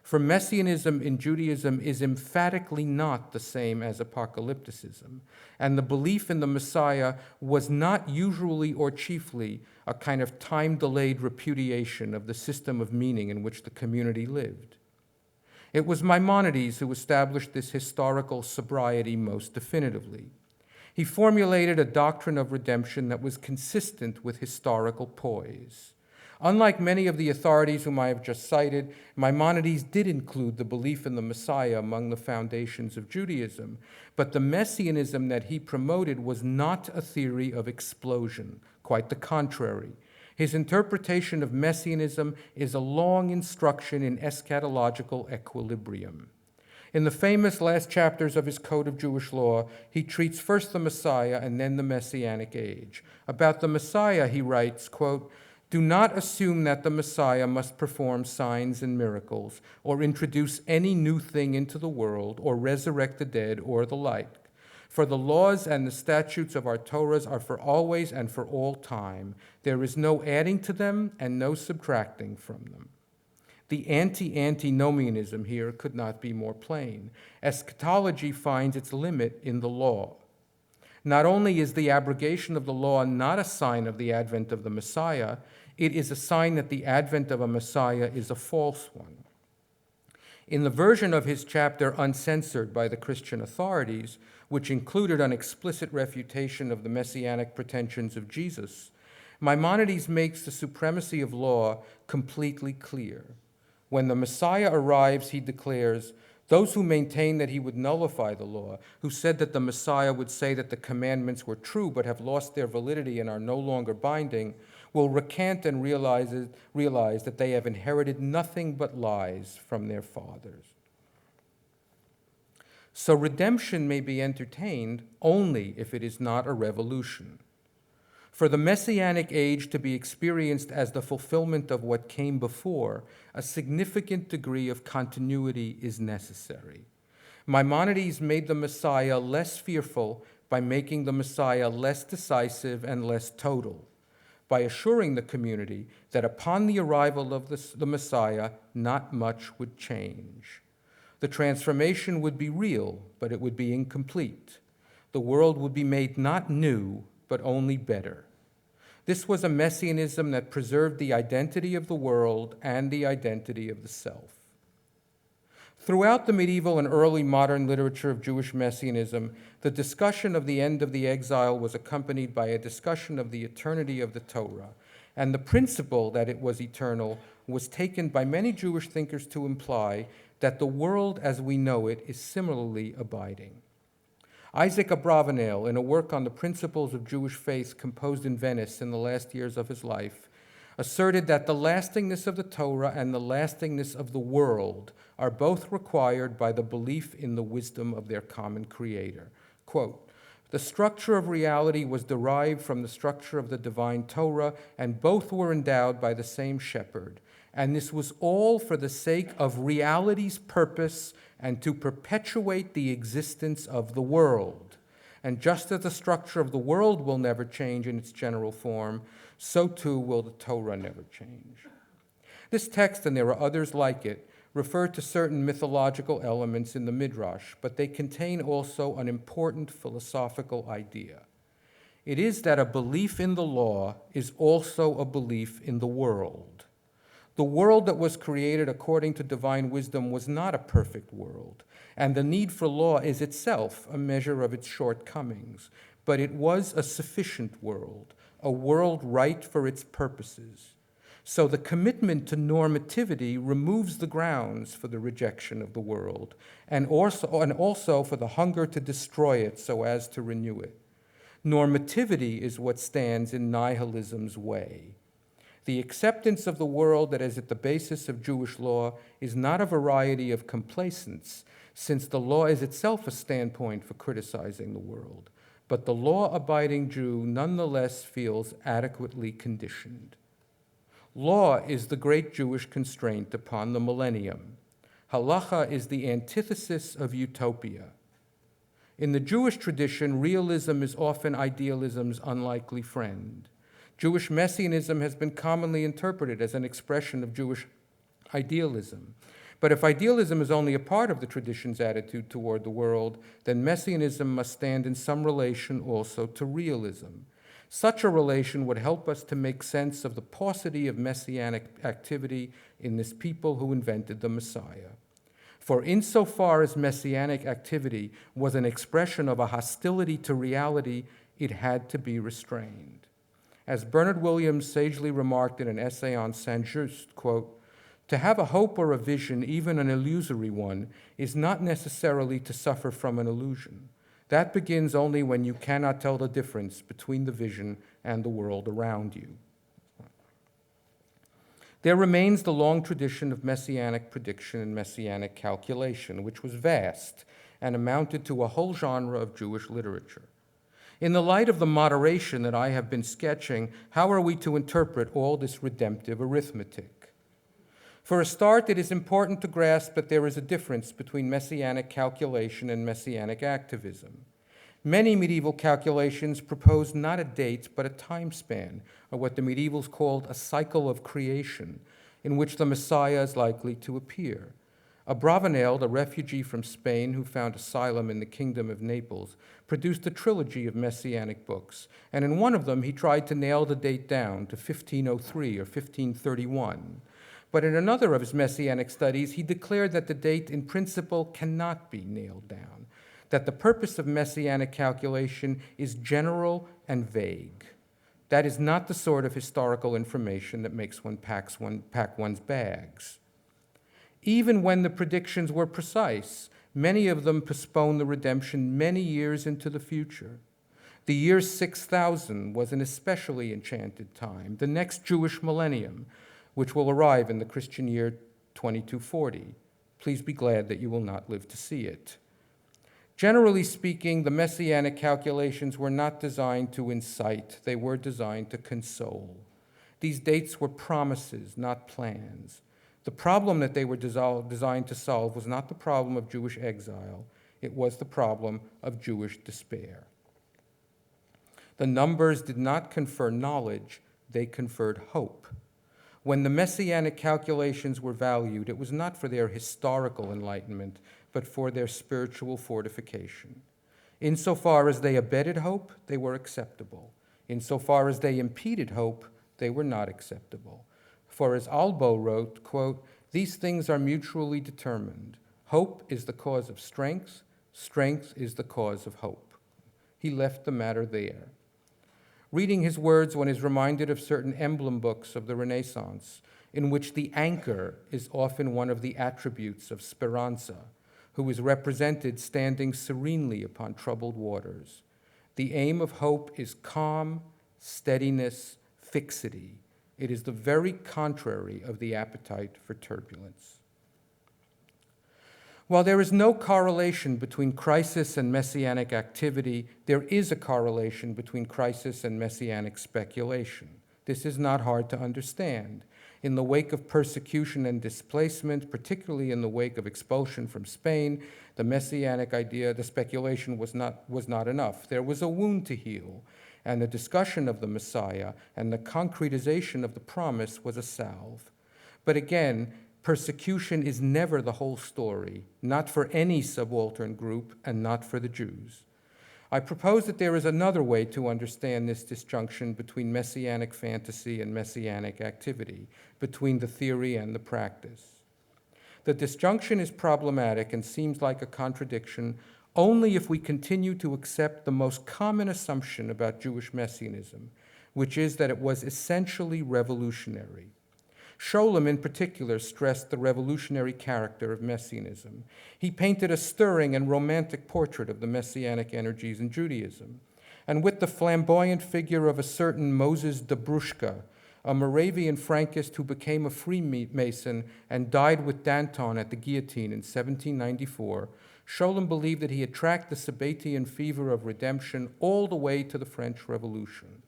For messianism in Judaism is emphatically not the same as apocalypticism, and the belief in the Messiah was not usually or chiefly a kind of time-delayed repudiation of the system of meaning in which the community lived. It was Maimonides who established this historical sobriety most definitively. He formulated a doctrine of redemption that was consistent with historical poise. Unlike many of the authorities whom I have just cited, Maimonides did include the belief in the Messiah among the foundations of Judaism, but the messianism that he promoted was not a theory of explosion, quite the contrary. His interpretation of messianism is a long instruction in eschatological equilibrium. In the famous last chapters of his Code of Jewish Law, he treats first the Messiah and then the Messianic age. About the Messiah, he writes, quote, do not assume that the Messiah must perform signs and miracles, or introduce any new thing into the world, or resurrect the dead, or the like. For the laws and the statutes of our Torahs are for always and for all time. There is no adding to them and no subtracting from them. The anti-antinomianism here could not be more plain. Eschatology finds its limit in the law. Not only is the abrogation of the law not a sign of the advent of the Messiah, it is a sign that the advent of a Messiah is a false one. In the version of his chapter uncensored by the Christian authorities, which included an explicit refutation of the messianic pretensions of Jesus, Maimonides makes the supremacy of law completely clear. When the Messiah arrives, he declares, those who maintain that he would nullify the law, who said that the Messiah would say that the commandments were true but have lost their validity and are no longer binding, will recant and realize that they have inherited nothing but lies from their fathers. So redemption may be entertained only if it is not a revolution. For the Messianic age to be experienced as the fulfillment of what came before, a significant degree of continuity is necessary. Maimonides made the Messiah less fearful by making the Messiah less decisive and less total, by assuring the community that upon the arrival of the Messiah, not much would change. The transformation would be real, but it would be incomplete. The world would be made not new, but only better. This was a messianism that preserved the identity of the world and the identity of the self. Throughout the medieval and early modern literature of Jewish Messianism, the discussion of the end of the exile was accompanied by a discussion of the eternity of the Torah, and the principle that it was eternal was taken by many Jewish thinkers to imply that the world as we know it is similarly abiding. Isaac Abravanel, in a work on the principles of Jewish faith composed in Venice in the last years of his life, asserted that the lastingness of the Torah and the lastingness of the world are both required by the belief in the wisdom of their common creator. Quote, "The structure of reality was derived from the structure of the divine Torah, and both were endowed by the same shepherd. And this was all for the sake of reality's purpose and to perpetuate the existence of the world. And just as the structure of the world will never change in its general form, so too will the Torah never change." This text, and there are others like it, refer to certain mythological elements in the Midrash, but they contain also an important philosophical idea. It is that a belief in the law is also a belief in the world. The world that was created according to divine wisdom was not a perfect world, and the need for law is itself a measure of its shortcomings, but it was a sufficient world, a world right for its purposes. So the commitment to normativity removes the grounds for the rejection of the world, and also for the hunger to destroy it so as to renew it. Normativity is what stands in nihilism's way. The acceptance of the world that is at the basis of Jewish law is not a variety of complacence, since the law is itself a standpoint for criticizing the world, but the law-abiding Jew nonetheless feels adequately conditioned. Law is the great Jewish constraint upon the millennium. Halacha is the antithesis of utopia. In the Jewish tradition, realism is often idealism's unlikely friend. Jewish Messianism has been commonly interpreted as an expression of Jewish idealism. But if idealism is only a part of the tradition's attitude toward the world, then Messianism must stand in some relation also to realism. Such a relation would help us to make sense of the paucity of messianic activity in this people who invented the Messiah. For insofar as messianic activity was an expression of a hostility to reality, it had to be restrained. As Bernard Williams sagely remarked in an essay on Saint-Just, quote, "To have a hope or a vision, even an illusory one, is not necessarily to suffer from an illusion. That begins only when you cannot tell the difference between the vision and the world around you." There remains the long tradition of messianic prediction and messianic calculation, which was vast and amounted to a whole genre of Jewish literature. In the light of the moderation that I have been sketching, how are we to interpret all this redemptive arithmetic? For a start, it is important to grasp that there is a difference between messianic calculation and messianic activism. Many medieval calculations proposed not a date, but a time span, or what the medievals called a cycle of creation, in which the Messiah is likely to appear. Abravanel, the refugee from Spain who found asylum in the Kingdom of Naples, produced a trilogy of messianic books, and in one of them he tried to nail the date down to 1503 or 1531. But in another of his messianic studies, he declared that the date in principle cannot be nailed down, that the purpose of messianic calculation is general and vague. That is not the sort of historical information that makes one pack one's bags. Even when the predictions were precise, many of them postponed the redemption many years into the future. The year 6000 was an especially enchanted time, the next Jewish millennium, which will arrive in the Christian year 2240. Please be glad that you will not live to see it. Generally speaking, the messianic calculations were not designed to incite, they were designed to console. These dates were promises, not plans. The problem that they were designed to solve was not the problem of Jewish exile, it was the problem of Jewish despair. The numbers did not confer knowledge, they conferred hope. When the messianic calculations were valued, it was not for their historical enlightenment, but for their spiritual fortification. Insofar as they abetted hope, they were acceptable. Insofar as they impeded hope, they were not acceptable. For as Albo wrote, quote, "These things are mutually determined. Hope is the cause of strength. Strength is the cause of hope. He left the matter there. Reading his words, one is reminded of certain emblem books of the Renaissance, in which the anchor is often one of the attributes of Speranza, who is represented standing serenely upon troubled waters. The aim of hope is calm, steadiness, fixity. It is the very contrary of the appetite for turbulence. While there is no correlation between crisis and messianic activity, there is a correlation between crisis and messianic speculation. This is not hard to understand. In the wake of persecution and displacement, particularly in the wake of expulsion from Spain, the messianic idea, the speculation was not enough. There was a wound to heal, and the discussion of the Messiah and the concretization of the promise was a salve. But again, persecution is never the whole story, not for any subaltern group and not for the Jews. I propose that there is another way to understand this disjunction between messianic fantasy and messianic activity, between the theory and the practice. The disjunction is problematic and seems like a contradiction only if we continue to accept the most common assumption about Jewish messianism, which is that it was essentially revolutionary. Scholem, in particular, stressed the revolutionary character of messianism. He painted a stirring and romantic portrait of the messianic energies in Judaism. And with the flamboyant figure of a certain Moses Dobrushka, a Moravian Frankist who became a Freemason and died with Danton at the guillotine in 1794, Scholem believed that he had tracked the Sabbatian fever of redemption all the way to the French Revolution.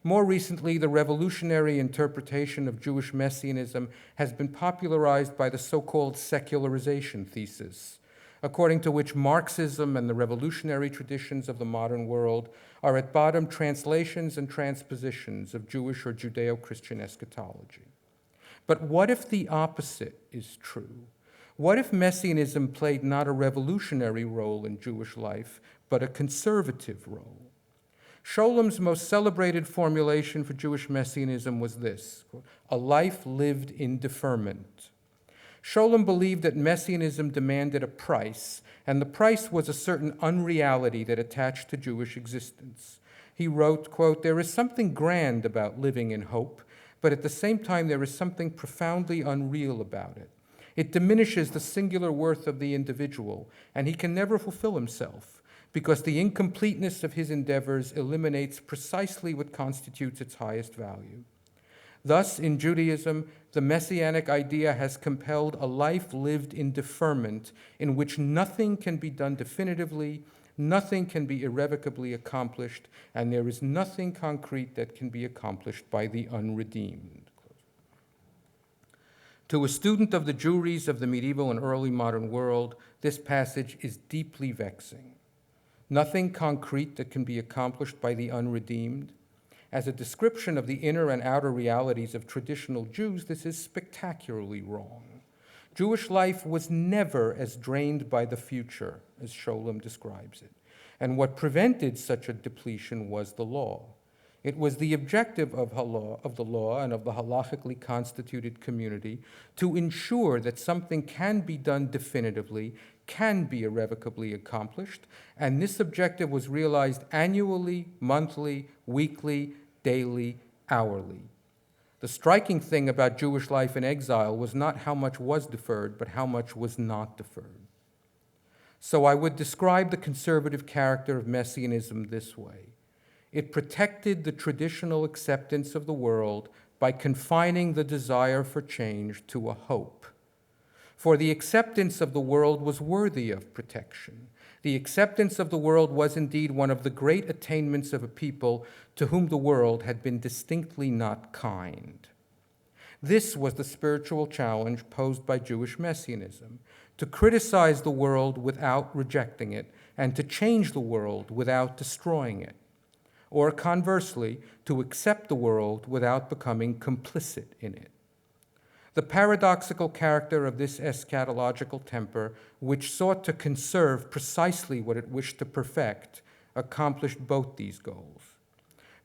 More recently, the revolutionary interpretation of Jewish messianism has been popularized by the so-called secularization thesis, according to which Marxism and the revolutionary traditions of the modern world are at bottom translations and transpositions of Jewish or Judeo-Christian eschatology. But what if the opposite is true? What if messianism played not a revolutionary role in Jewish life, but a conservative role? Scholem's most celebrated formulation for Jewish messianism was this, quote, a life lived in deferment. Scholem believed that messianism demanded a price, and the price was a certain unreality that attached to Jewish existence. He wrote, quote, there is something grand about living in hope, but at the same time there is something profoundly unreal about it. It diminishes the singular worth of the individual, and he can never fulfill himself, because the incompleteness of his endeavors eliminates precisely what constitutes its highest value. Thus, in Judaism, the messianic idea has compelled a life lived in deferment in which nothing can be done definitively, nothing can be irrevocably accomplished, and there is nothing concrete that can be accomplished by the unredeemed. To a student of the Jewries of the medieval and early modern world, this passage is deeply vexing. Nothing concrete that can be accomplished by the unredeemed. As a description of the inner and outer realities of traditional Jews, this is spectacularly wrong. Jewish life was never as drained by the future as Scholem describes it, and what prevented such a depletion was the law. It was the objective of the law and of the halachically constituted community to ensure that something can be done definitively, can be irrevocably accomplished, and this objective was realized annually, monthly, weekly, daily, hourly. The striking thing about Jewish life in exile was not how much was deferred, but how much was not deferred. So I would describe the conservative character of Messianism this way. It protected the traditional acceptance of the world by confining the desire for change to a hope. For the acceptance of the world was worthy of protection. The acceptance of the world was indeed one of the great attainments of a people to whom the world had been distinctly not kind. This was the spiritual challenge posed by Jewish Messianism, to criticize the world without rejecting it, and to change the world without destroying it. Or conversely, to accept the world without becoming complicit in it. The paradoxical character of this eschatological temper, which sought to conserve precisely what it wished to perfect, accomplished both these goals.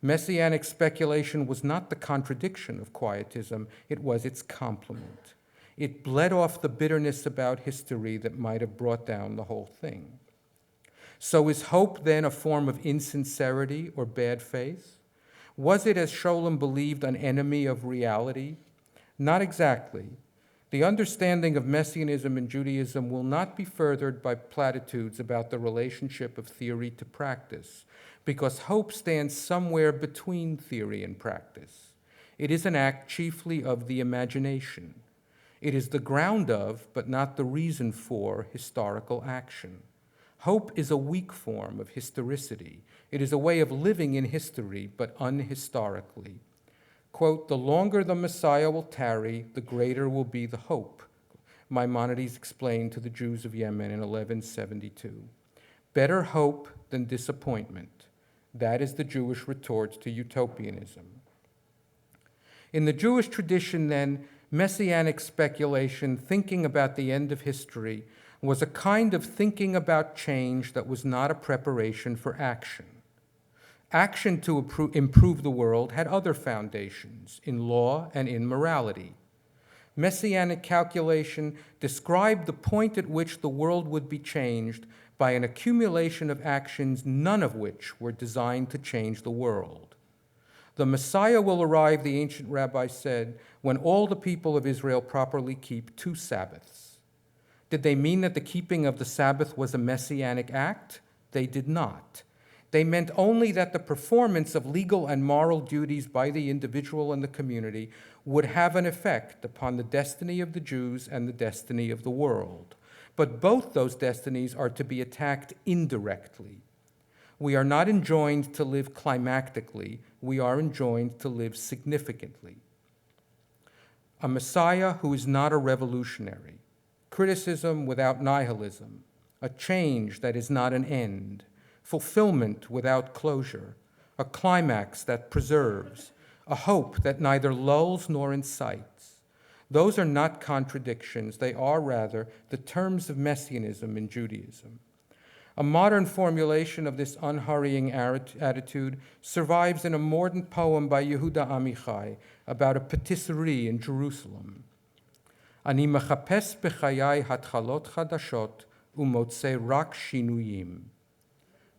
Messianic speculation was not the contradiction of quietism, it was its complement. It bled off the bitterness about history that might have brought down the whole thing. So is hope then a form of insincerity or bad faith? Was it, as Scholem believed, an enemy of reality? Not exactly. The understanding of Messianism in Judaism will not be furthered by platitudes about the relationship of theory to practice, because hope stands somewhere between theory and practice. It is an act chiefly of the imagination. It is the ground of, but not the reason for, historical action. Hope is a weak form of historicity. It is a way of living in history, but unhistorically. Quote, "The longer the Messiah will tarry, the greater will be the hope," Maimonides explained to the Jews of Yemen in 1172. Better hope than disappointment. That is the Jewish retort to utopianism. In the Jewish tradition, then, Messianic speculation, thinking about the end of history, was a kind of thinking about change that was not a preparation for action. Action to improve the world had other foundations, in law and in morality. Messianic calculation described the point at which the world would be changed by an accumulation of actions, none of which were designed to change the world. The Messiah will arrive, the ancient rabbis said, when all the people of Israel properly keep 2 Sabbaths. Did they mean that the keeping of the Sabbath was a messianic act? They did not. They meant only that the performance of legal and moral duties by the individual and the community would have an effect upon the destiny of the Jews and the destiny of the world. But both those destinies are to be attacked indirectly. We are not enjoined to live climactically, we are enjoined to live significantly. A Messiah who is not a revolutionary, criticism without nihilism, a change that is not an end, fulfillment without closure, a climax that preserves, a hope that neither lulls nor incites. Those are not contradictions, they are rather the terms of Messianism in Judaism. A modern formulation of this unhurrying attitude survives in a modern poem by Yehuda Amichai about a patisserie in Jerusalem. Ani mechapes bechayai hatchalot chadashot umotze rak shinuyim.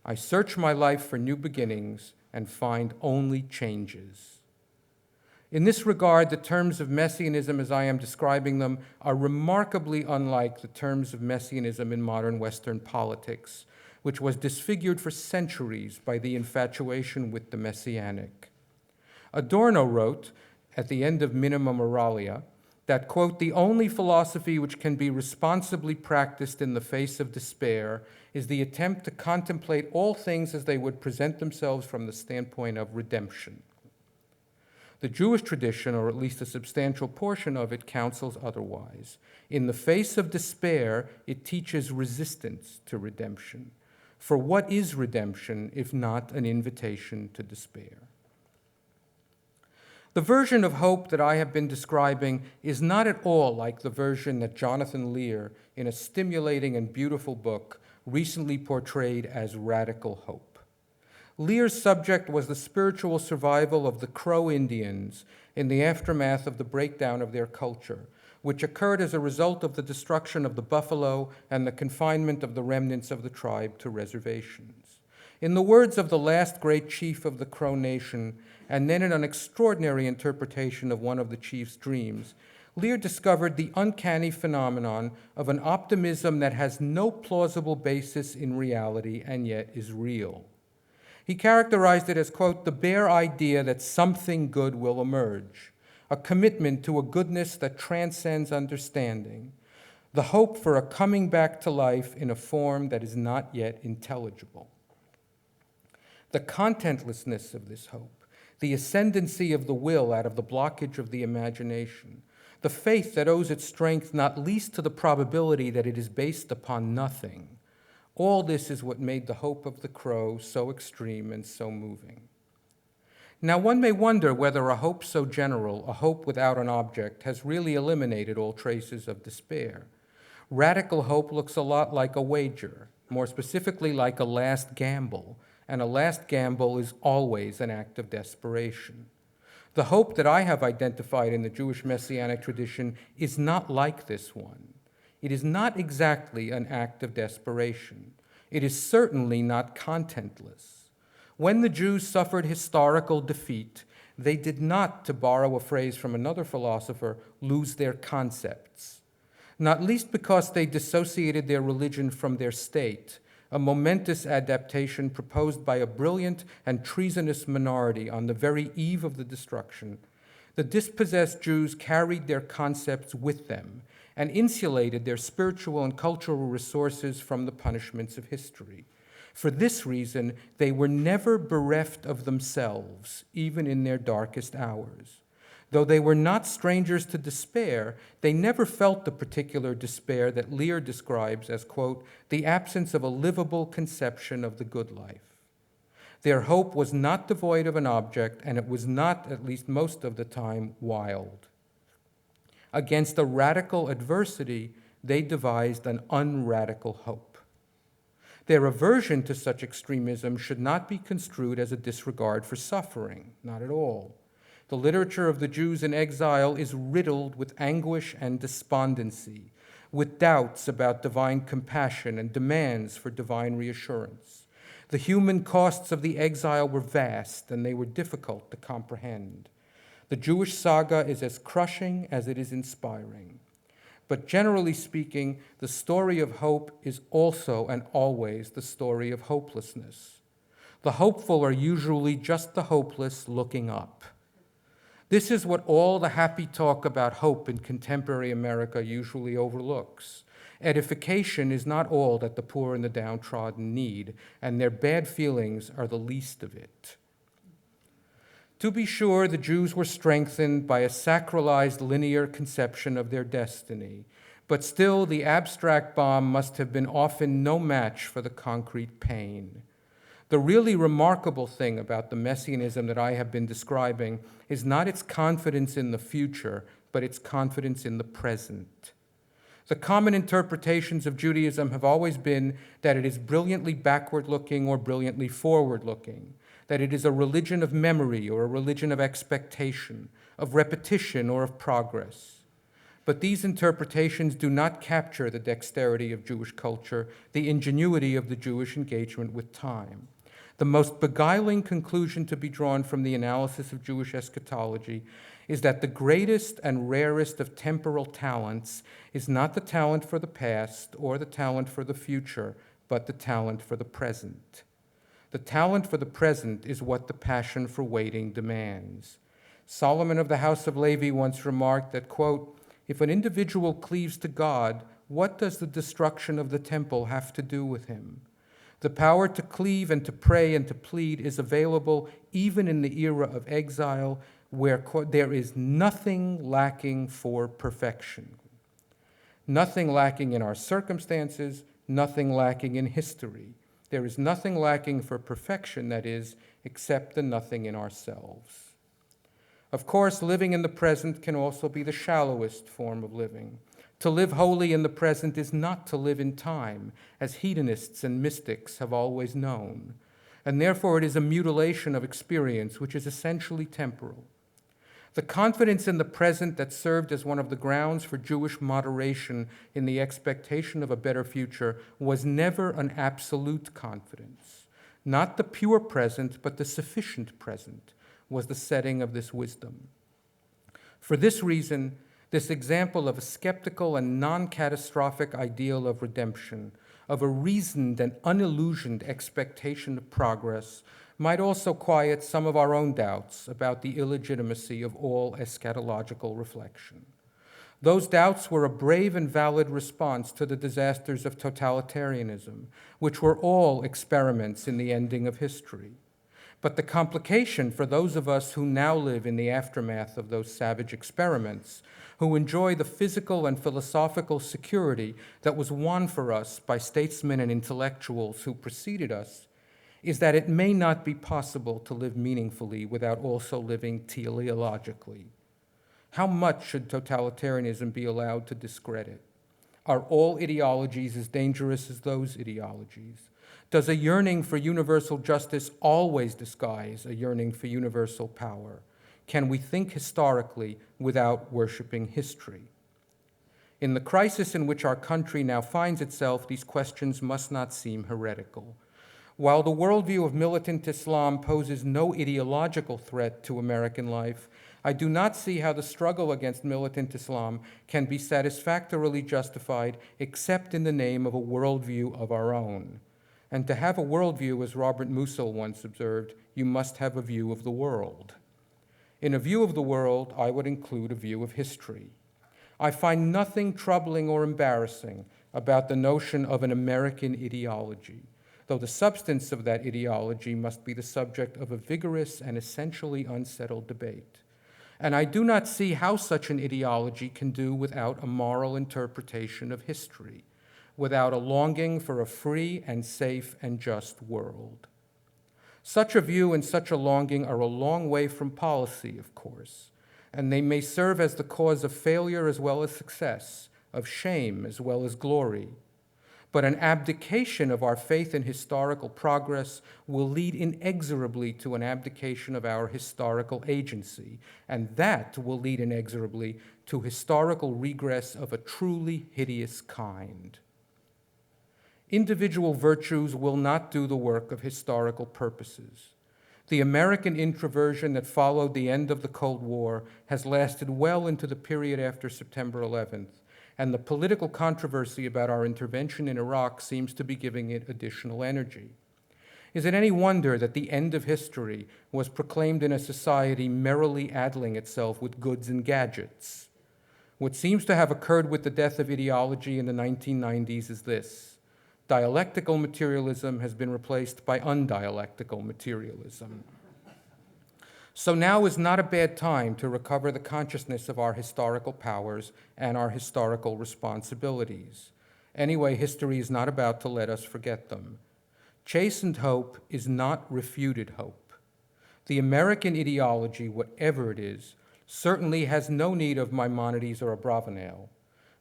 I search my life for new beginnings and find only changes. In this regard, the terms of Messianism as I am describing them are remarkably unlike the terms of Messianism in modern Western politics, which was disfigured for centuries by the infatuation with the Messianic. Adorno wrote, at the end of Minima Moralia, that, quote, "The only philosophy which can be responsibly practiced in the face of despair is the attempt to contemplate all things as they would present themselves from the standpoint of redemption." The Jewish tradition, or at least a substantial portion of it, counsels otherwise. In the face of despair, it teaches resistance to redemption. For what is redemption if not an invitation to despair? The version of hope that I have been describing is not at all like the version that Jonathan Lear, in a stimulating and beautiful book, recently portrayed as radical hope. Lear's subject was the spiritual survival of the Crow Indians in the aftermath of the breakdown of their culture, which occurred as a result of the destruction of the buffalo and the confinement of the remnants of the tribe to reservations. In the words of the last great chief of the Crow Nation, and then in an extraordinary interpretation of one of the chief's dreams, Lear discovered the uncanny phenomenon of an optimism that has no plausible basis in reality and yet is real. He characterized it as, quote, "the bare idea that something good will emerge, a commitment to a goodness that transcends understanding, the hope for a coming back to life in a form that is not yet intelligible." The contentlessness of this hope, the ascendancy of the will out of the blockage of the imagination, the faith that owes its strength not least to the probability that it is based upon nothing, all this is what made the hope of the Crow so extreme and so moving. Now, one may wonder whether a hope so general, a hope without an object, has really eliminated all traces of despair. Radical hope looks a lot like a wager, more specifically like a last gamble, and a last gamble is always an act of desperation. The hope that I have identified in the Jewish Messianic tradition is not like this one. It is not exactly an act of desperation. It is certainly not contentless. When the Jews suffered historical defeat, they did not, to borrow a phrase from another philosopher, lose their concepts. Not least because they dissociated their religion from their state, a momentous adaptation proposed by a brilliant and treasonous minority on the very eve of the destruction. The dispossessed Jews carried their concepts with them and insulated their spiritual and cultural resources from the punishments of history. For this reason, they were never bereft of themselves, even in their darkest hours. Though they were not strangers to despair, they never felt the particular despair that Lear describes as, quote, the absence of a livable conception of the good life. Their hope was not devoid of an object, and it was not, at least most of the time, wild. Against a radical adversity, they devised an unradical hope. Their aversion to such extremism should not be construed as a disregard for suffering, not at all. The literature of the Jews in exile is riddled with anguish and despondency, with doubts about divine compassion and demands for divine reassurance. The human costs of the exile were vast, and they were difficult to comprehend. The Jewish saga is as crushing as it is inspiring. But generally speaking, the story of hope is also and always the story of hopelessness. The hopeful are usually just the hopeless looking up. This is what all the happy talk about hope in contemporary America usually overlooks. Edification is not all that the poor and the downtrodden need, and their bad feelings are the least of it. To be sure, the Jews were strengthened by a sacralized linear conception of their destiny, but still the abstract bomb must have been often no match for the concrete pain. The really remarkable thing about the Messianism that I have been describing is not its confidence in the future, but its confidence in the present. The common interpretations of Judaism have always been that it is brilliantly backward-looking or brilliantly forward-looking, that it is a religion of memory or a religion of expectation, of repetition or of progress. But these interpretations do not capture the dexterity of Jewish culture, the ingenuity of the Jewish engagement with time. The most beguiling conclusion to be drawn from the analysis of Jewish eschatology is that the greatest and rarest of temporal talents is not the talent for the past or the talent for the future, but the talent for the present. The talent for the present is what the passion for waiting demands. Solomon of the house of Levy once remarked that, quote, if an individual cleaves to God, what does the destruction of the temple have to do with him? The power to cleave and to pray and to plead is available even in the era of exile, where there is nothing lacking for perfection. Nothing lacking in our circumstances, nothing lacking in history. There is nothing lacking for perfection, that is, except the nothing in ourselves. Of course, living in the present can also be the shallowest form of living. To live wholly in the present is not to live in time, as hedonists and mystics have always known, and therefore it is a mutilation of experience which is essentially temporal. The confidence in the present that served as one of the grounds for Jewish moderation in the expectation of a better future was never an absolute confidence. Not the pure present, but the sufficient present was the setting of this wisdom. For this reason, this example of a skeptical and non-catastrophic ideal of redemption, of a reasoned and unillusioned expectation of progress, might also quiet some of our own doubts about the illegitimacy of all eschatological reflection. Those doubts were a brave and valid response to the disasters of totalitarianism, which were all experiments in the ending of history. But the complication for those of us who now live in the aftermath of those savage experiments, who enjoy the physical and philosophical security that was won for us by statesmen and intellectuals who preceded us, is that it may not be possible to live meaningfully without also living teleologically. How much should totalitarianism be allowed to discredit? Are all ideologies as dangerous as those ideologies? Does a yearning for universal justice always disguise a yearning for universal power? can we think historically without worshiping history? In the crisis in which our country now finds itself, these questions must not seem heretical. While the worldview of militant Islam poses no ideological threat to American life, I do not see how the struggle against militant Islam can be satisfactorily justified except in the name of a worldview of our own. And to have a worldview, as Robert Musil once observed, you must have a view of the world. In a view of the world, I would include a view of history. I find nothing troubling or embarrassing about the notion of an American ideology, though the substance of that ideology must be the subject of a vigorous and essentially unsettled debate. And I do not see how such an ideology can do without a moral interpretation of history, without a longing for a free and safe and just world. Such a view and such a longing are a long way from policy, of course, and they may serve as the cause of failure as well as success, of shame as well as glory. But an abdication of our faith in historical progress will lead inexorably to an abdication of our historical agency, and that will lead inexorably to historical regress of a truly hideous kind. Individual virtues will not do the work of historical purposes. The American introversion that followed the end of the Cold War has lasted well into the period after September 11th, and the political controversy about our intervention in Iraq seems to be giving it additional energy. Is it any wonder that the end of history was proclaimed in a society merrily addling itself with goods and gadgets? What seems to have occurred with the death of ideology in the 1990s is this: dialectical materialism has been replaced by undialectical materialism. So now is not a bad time to recover the consciousness of our historical powers and our historical responsibilities. Anyway, history is not about to let us forget them. Chastened hope is not refuted hope. The American ideology, whatever it is, certainly has no need of Maimonides or Abravanel,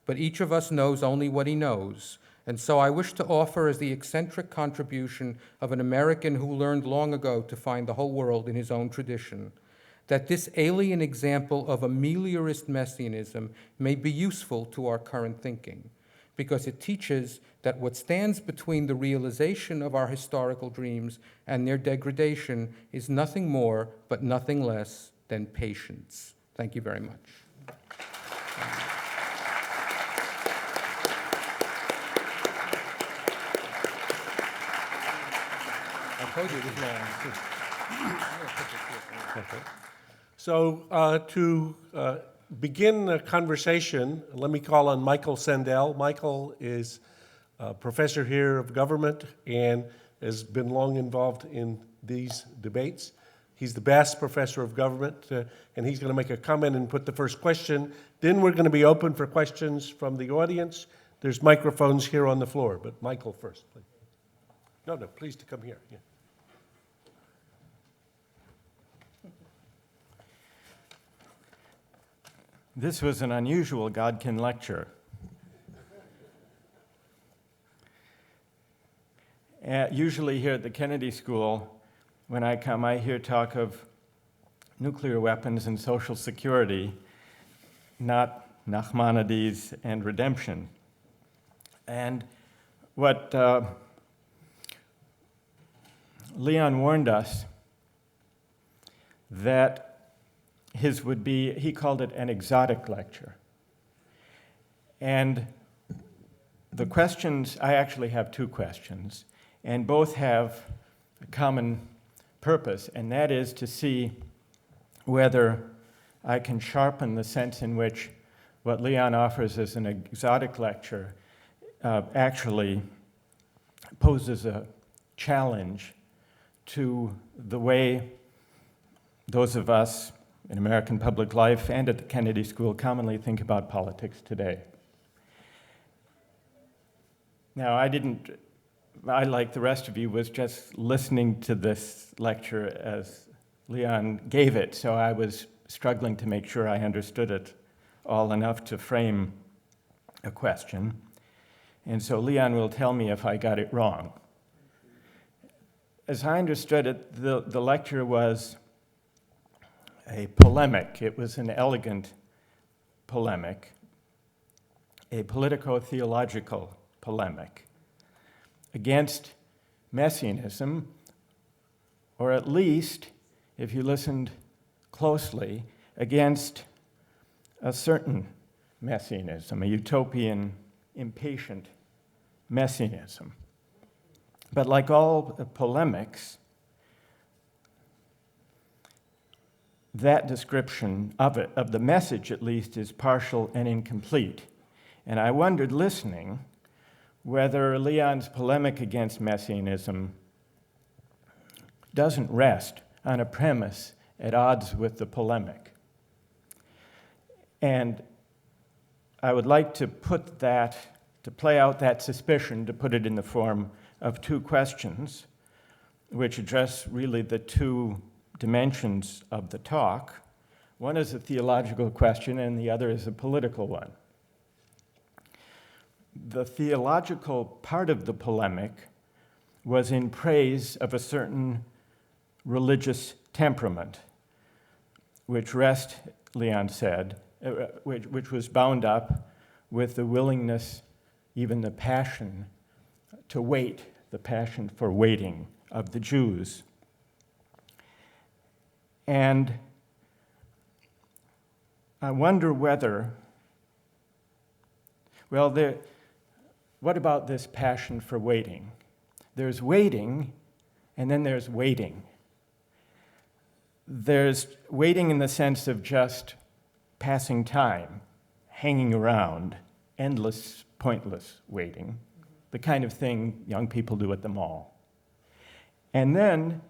but each of us knows only what he knows, and so I wish to offer as the eccentric contribution of an American who learned long ago to find the whole world in his own tradition, that this alien example of ameliorist messianism may be useful to our current thinking, because it teaches that what stands between the realization of our historical dreams and their degradation is nothing more but nothing less than patience. Thank you very much. I told you it was long. Okay. So to begin the conversation, let me call on Michael Sandel. Michael is a professor here of government and has been long involved in these debates. He's the best professor of government, and he's going to make a comment and put the first question. Then we're going to be open for questions from the audience. There's microphones here on the floor, but Michael first, please. No, please to come here. Yeah. This was an unusual Godkin lecture. Usually here at the Kennedy School, when I come, I hear talk of nuclear weapons and social security, not Nachmanides and redemption. And what Leon warned us that his would be, he called it an exotic lecture. And the questions, I actually have two questions, and both have a common purpose, and that is to see whether I can sharpen the sense in which what Leon offers as an exotic lecture actually poses a challenge to the way those of us in American public life and at the Kennedy School commonly think about politics today. Now, I, like the rest of you, was just listening to this lecture as Leon gave it, so I was struggling to make sure I understood it all enough to frame a question. And so Leon will tell me if I got it wrong. As I understood it, the lecture was a polemic. It was an elegant polemic, a politico-theological polemic against Messianism, or at least, if you listened closely, against a certain Messianism, a utopian, impatient Messianism. But like all polemics, that description of it, of the message at least, is partial and incomplete. And I wondered, listening, whether Leon's polemic against Messianism doesn't rest on a premise at odds with the polemic. And I would like to put that, to play out that suspicion, to put it in the form of two questions, which address really the two dimensions of the talk. One is a theological question, and the other is a political one. The theological part of the polemic was in praise of a certain religious temperament, which Leon said, which was bound up with the willingness, even the passion, to wait, the passion for waiting of the Jews. And I wonder whether, what about this passion for waiting? There's waiting, and then there's waiting. There's waiting in the sense of just passing time, hanging around, endless, pointless waiting, the kind of thing young people do at the mall. And then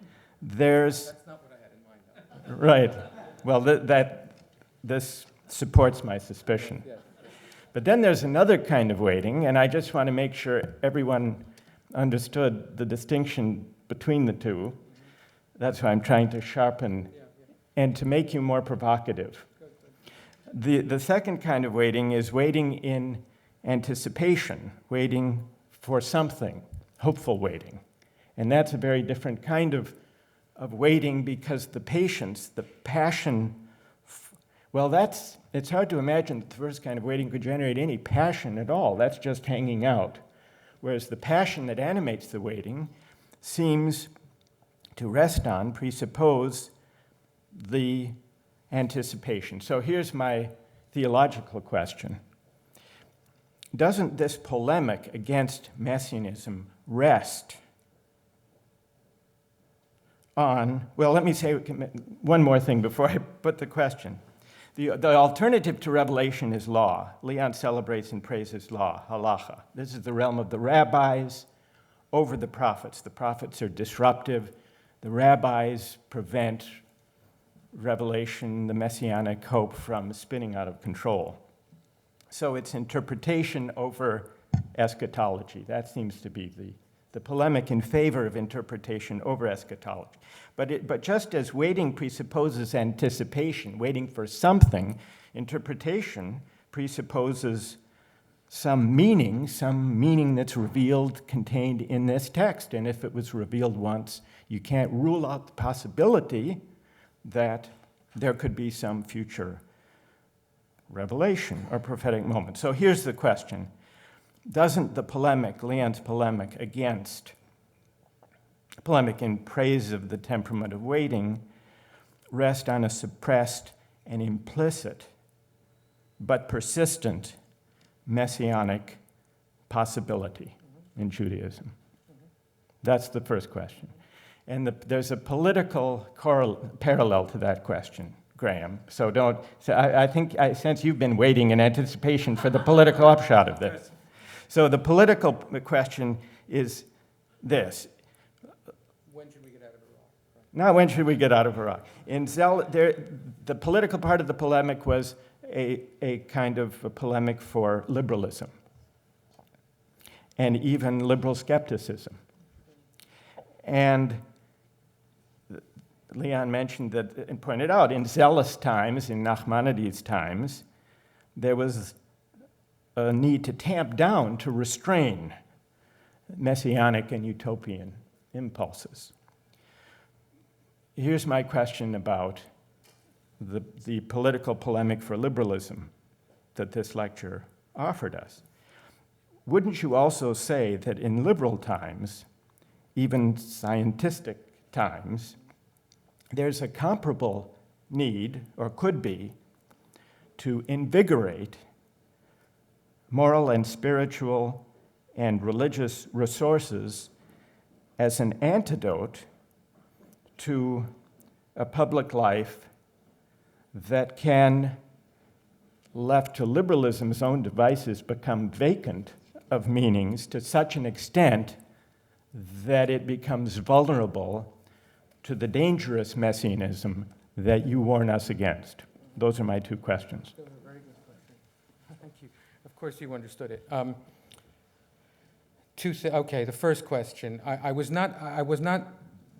there's... That's not what I had in mind. Right. Well, this supports my suspicion. Yeah. But then there's another kind of waiting, and I just want to make sure everyone understood the distinction between the two. That's why I'm trying to sharpen and to make you more provocative. The second kind of waiting is waiting in anticipation, waiting for something, hopeful waiting. And that's a very different kind of waiting, because the patience, the passion, it's hard to imagine that the first kind of waiting could generate any passion at all. That's just hanging out. Whereas the passion that animates the waiting seems to rest on, presuppose the anticipation. So here's my theological question. Doesn't this polemic against Messianism rest on, let me say one more thing before I put the question. The alternative to revelation is law. Leon celebrates and praises law, halacha. This is the realm of the rabbis over the prophets. The prophets are disruptive. The rabbis prevent revelation, the messianic hope, from spinning out of control. So it's interpretation over eschatology. That seems to be the polemic in favor of interpretation over eschatology. But just as waiting presupposes anticipation, waiting for something, interpretation presupposes some meaning that's revealed, contained in this text. And if it was revealed once, you can't rule out the possibility that there could be some future revelation or prophetic moment. So here's the question. Doesn't the polemic, Leon's polemic in praise of the temperament of waiting, rest on a suppressed and implicit but persistent messianic possibility in Judaism? That's the first question. And there's a political parallel to that question, Graham. So I sense you've been waiting in anticipation for the political upshot of this. So the political question is this. When should we get out of Iraq? Now, when should we get out of Iraq? The political part of the polemic was a kind of a polemic for liberalism and even liberal skepticism. And Leon mentioned that and pointed out in zealous times, in Nachmanides times, there was a need to tamp down, to restrain messianic and utopian impulses. Here's my question about the political polemic for liberalism that this lecture offered us. Wouldn't you also say that in liberal times, even scientistic times, there's a comparable need, or could be, to invigorate moral and spiritual and religious resources as an antidote to a public life that can, left to liberalism's own devices, become vacant of meanings to such an extent that it becomes vulnerable to the dangerous messianism that you warn us against? Those are my two questions. That was a very good question. Thank you. Of course you understood it. Okay, the first question. I was not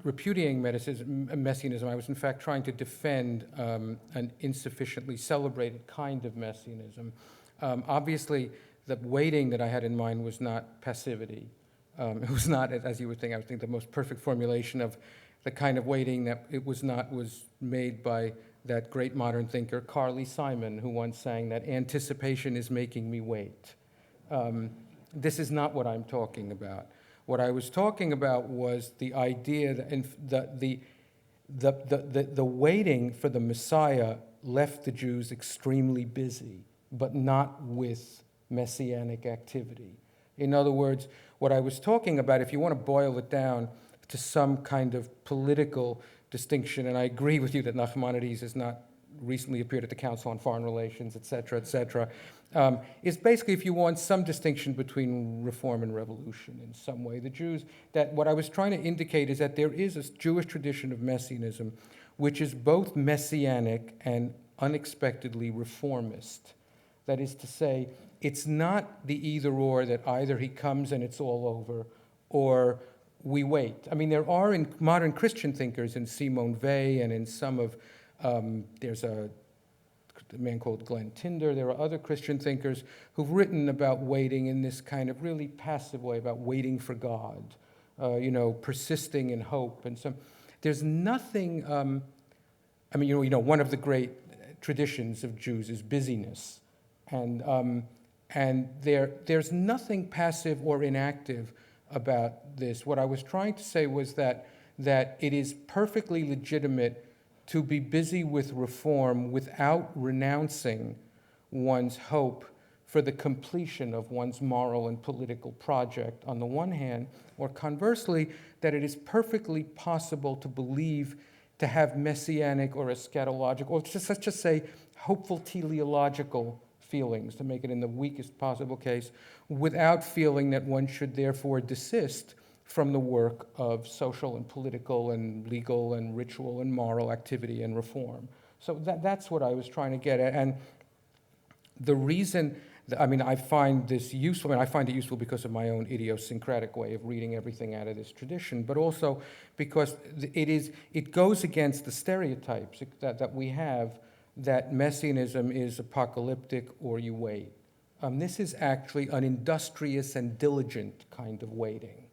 repudiating messianism. I was in fact trying to defend an insufficiently celebrated kind of messianism. Obviously, the waiting that I had in mind was not passivity. It was not, as you would think, I would think the most perfect formulation of the kind of waiting that it was not was made by that great modern thinker, Carly Simon, who once sang that anticipation is making me wait. This is not what I'm talking about. What I was talking about was the idea that the waiting for the Messiah left the Jews extremely busy, but not with messianic activity. In other words, what I was talking about, if you want to boil it down to some kind of political distinction, and I agree with you that Nachmanides has not recently appeared at the Council on Foreign Relations, et cetera, is basically, if you want, some distinction between reform and revolution in some way. The Jews, that what I was trying to indicate is that there is a Jewish tradition of messianism which is both messianic and unexpectedly reformist. That is to say, it's not the either-or that either he comes and it's all over, or we wait. I mean, there are in modern Christian thinkers, in Simone Weil and in some of, there's a man called Glenn Tinder, there are other Christian thinkers who've written about waiting in this kind of really passive way, about waiting for God, persisting in hope. And so there's nothing, one of the great traditions of Jews is busyness. And there's nothing passive or inactive about this. What I was trying to say was that it is perfectly legitimate to be busy with reform without renouncing one's hope for the completion of one's moral and political project on the one hand, or conversely, that it is perfectly possible to believe, to have messianic or eschatological, or let's just say hopeful teleological feelings, to make it in the weakest possible case, without feeling that one should therefore desist from the work of social and political and legal and ritual and moral activity and reform. So that's what I was trying to get at. And the reason, I find this useful, I find it useful because of my own idiosyncratic way of reading everything out of this tradition, but also because it goes against the stereotypes that we have, that messianism is apocalyptic or you wait. This is actually an industrious and diligent kind of waiting.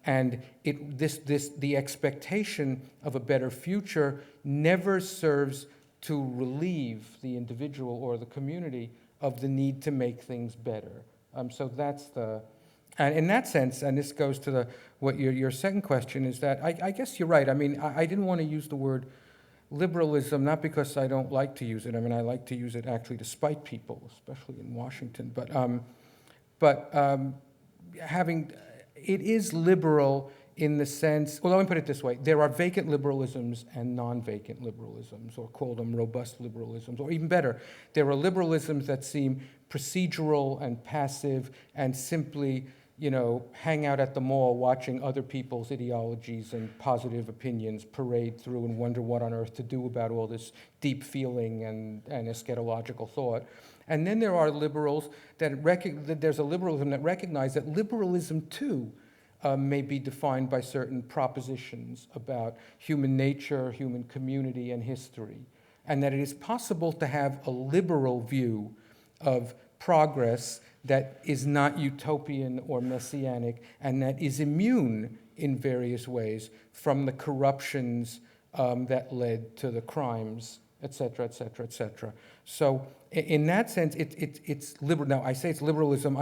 And the expectation of a better future never serves to relieve the individual or the community of the need to make things better. So that's and in that sense, and this goes to what your second question is, that I guess you're right. I didn't want to use the word liberalism, not because I don't like to use it. I like to use it actually to spite people, especially in Washington. But it is liberal in the sense, well, let me put it this way. There are vacant liberalisms and non-vacant liberalisms, or call them robust liberalisms, or even better, there are liberalisms that seem procedural and passive and simply, hang out at the mall watching other people's ideologies and positive opinions parade through and wonder what on earth to do about all this deep feeling and eschatological thought. And then there are liberals there's a liberalism that recognize that liberalism too may be defined by certain propositions about human nature, human community, and history, and that it is possible to have a liberal view of progress that is not utopian or messianic, and that is immune in various ways from the corruptions that led to the crimes et cetera, et cetera, et cetera. So in that sense, it's liberal. Now, I say it's liberalism.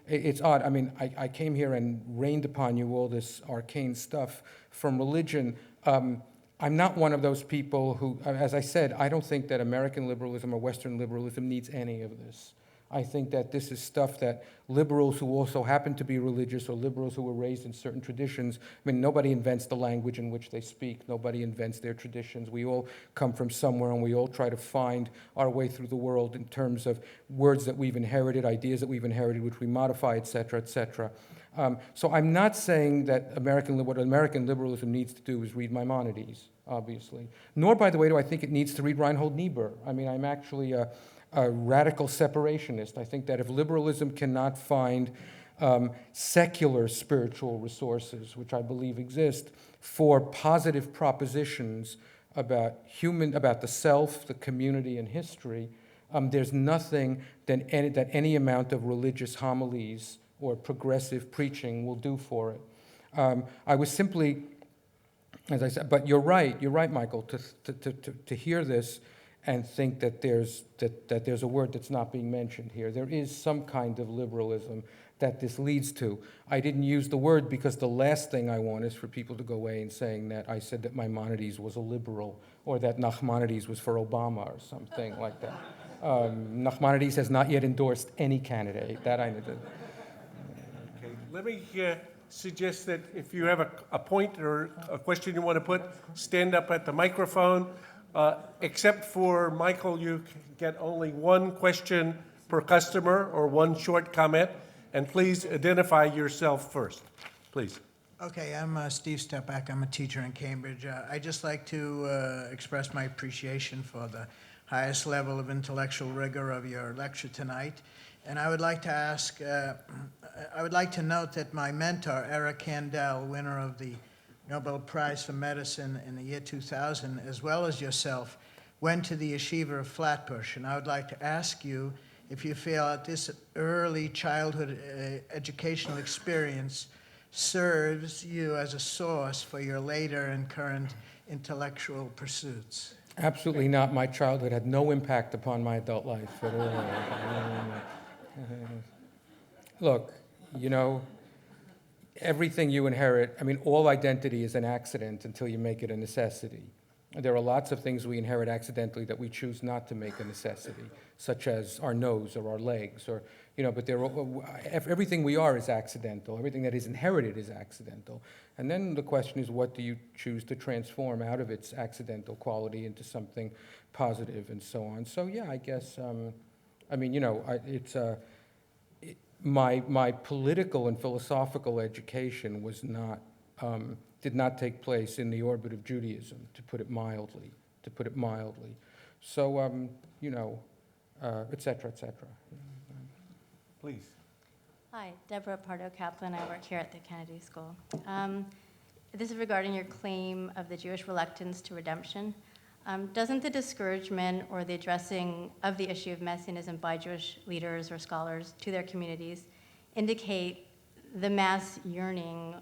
It's odd. I mean, I came here and rained upon you all this arcane stuff from religion. I'm not one of those people who, as I said, I don't think that American liberalism or Western liberalism needs any of this. I think that this is stuff that liberals who also happen to be religious or liberals who were raised in certain traditions, I mean, nobody invents the language in which they speak. Nobody invents their traditions. We all come from somewhere, and we all try to find our way through the world in terms of words that we've inherited, ideas that we've inherited, which we modify, et cetera, et cetera. So I'm not saying that what American liberalism needs to do is read Maimonides, obviously. Nor, by the way, do I think it needs to read Reinhold Niebuhr. I mean, I'm actually a radical separationist. I think that if liberalism cannot find secular spiritual resources, which I believe exist, for positive propositions about the self, the community, and history, there's nothing that any amount of religious homilies or progressive preaching will do for it. I was simply, as I said, but you're right, Michael, to hear this and think that there's a word that's not being mentioned here. There is some kind of liberalism that this leads to. I didn't use the word because the last thing I want is for people to go away and saying that I said that Maimonides was a liberal or that Nachmanides was for Obama or something like that. Nachmanides has not yet endorsed any candidate. That I know. Okay, let me suggest that if you have a point or a question you want to put, stand up at the microphone. Except for Michael, you get only one question per customer or one short comment. And please identify yourself first, please. Okay, I'm Steve Stepback. I'm a teacher in Cambridge. I'd just like to express my appreciation for the highest level of intellectual rigor of your lecture tonight. And I would like to ask, I would like to note that my mentor, Eric Kandel, winner of the Nobel Prize for Medicine in the year 2000, as well as yourself, went to the yeshiva of Flatbush. And I would like to ask you if you feel that this early childhood educational experience serves you as a source for your later and current intellectual pursuits. Absolutely not. My childhood had no impact upon my adult life at all. Look, everything you inherit, I mean, all identity is an accident until you make it a necessity. There are lots of things we inherit accidentally that we choose not to make a necessity, such as our nose or our legs, or, but everything we are is accidental. Everything that is inherited is accidental. And then the question is, what do you choose to transform out of its accidental quality into something positive and so on? So, yeah, I guess, my political and philosophical education was not, did not take place in the orbit of Judaism, to put it mildly. So, et cetera, et cetera. Please. Hi, Deborah Pardo-Kaplan. I work here at the Kennedy School. This is regarding your claim of the Jewish reluctance to redemption. Doesn't the discouragement or the addressing of the issue of Messianism by Jewish leaders or scholars to their communities indicate the mass yearning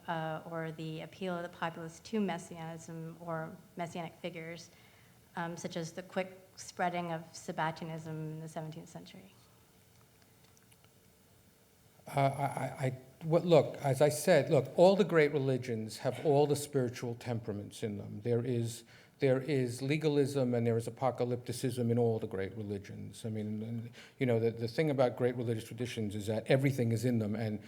or the appeal of the populace to Messianism or Messianic figures, such as the quick spreading of Sabbatianism in the 17th century? Look, as I said, all the great religions have all the spiritual temperaments in them. There is legalism and there is apocalypticism in all the great religions. I mean, the thing about great religious traditions is that everything is in them, and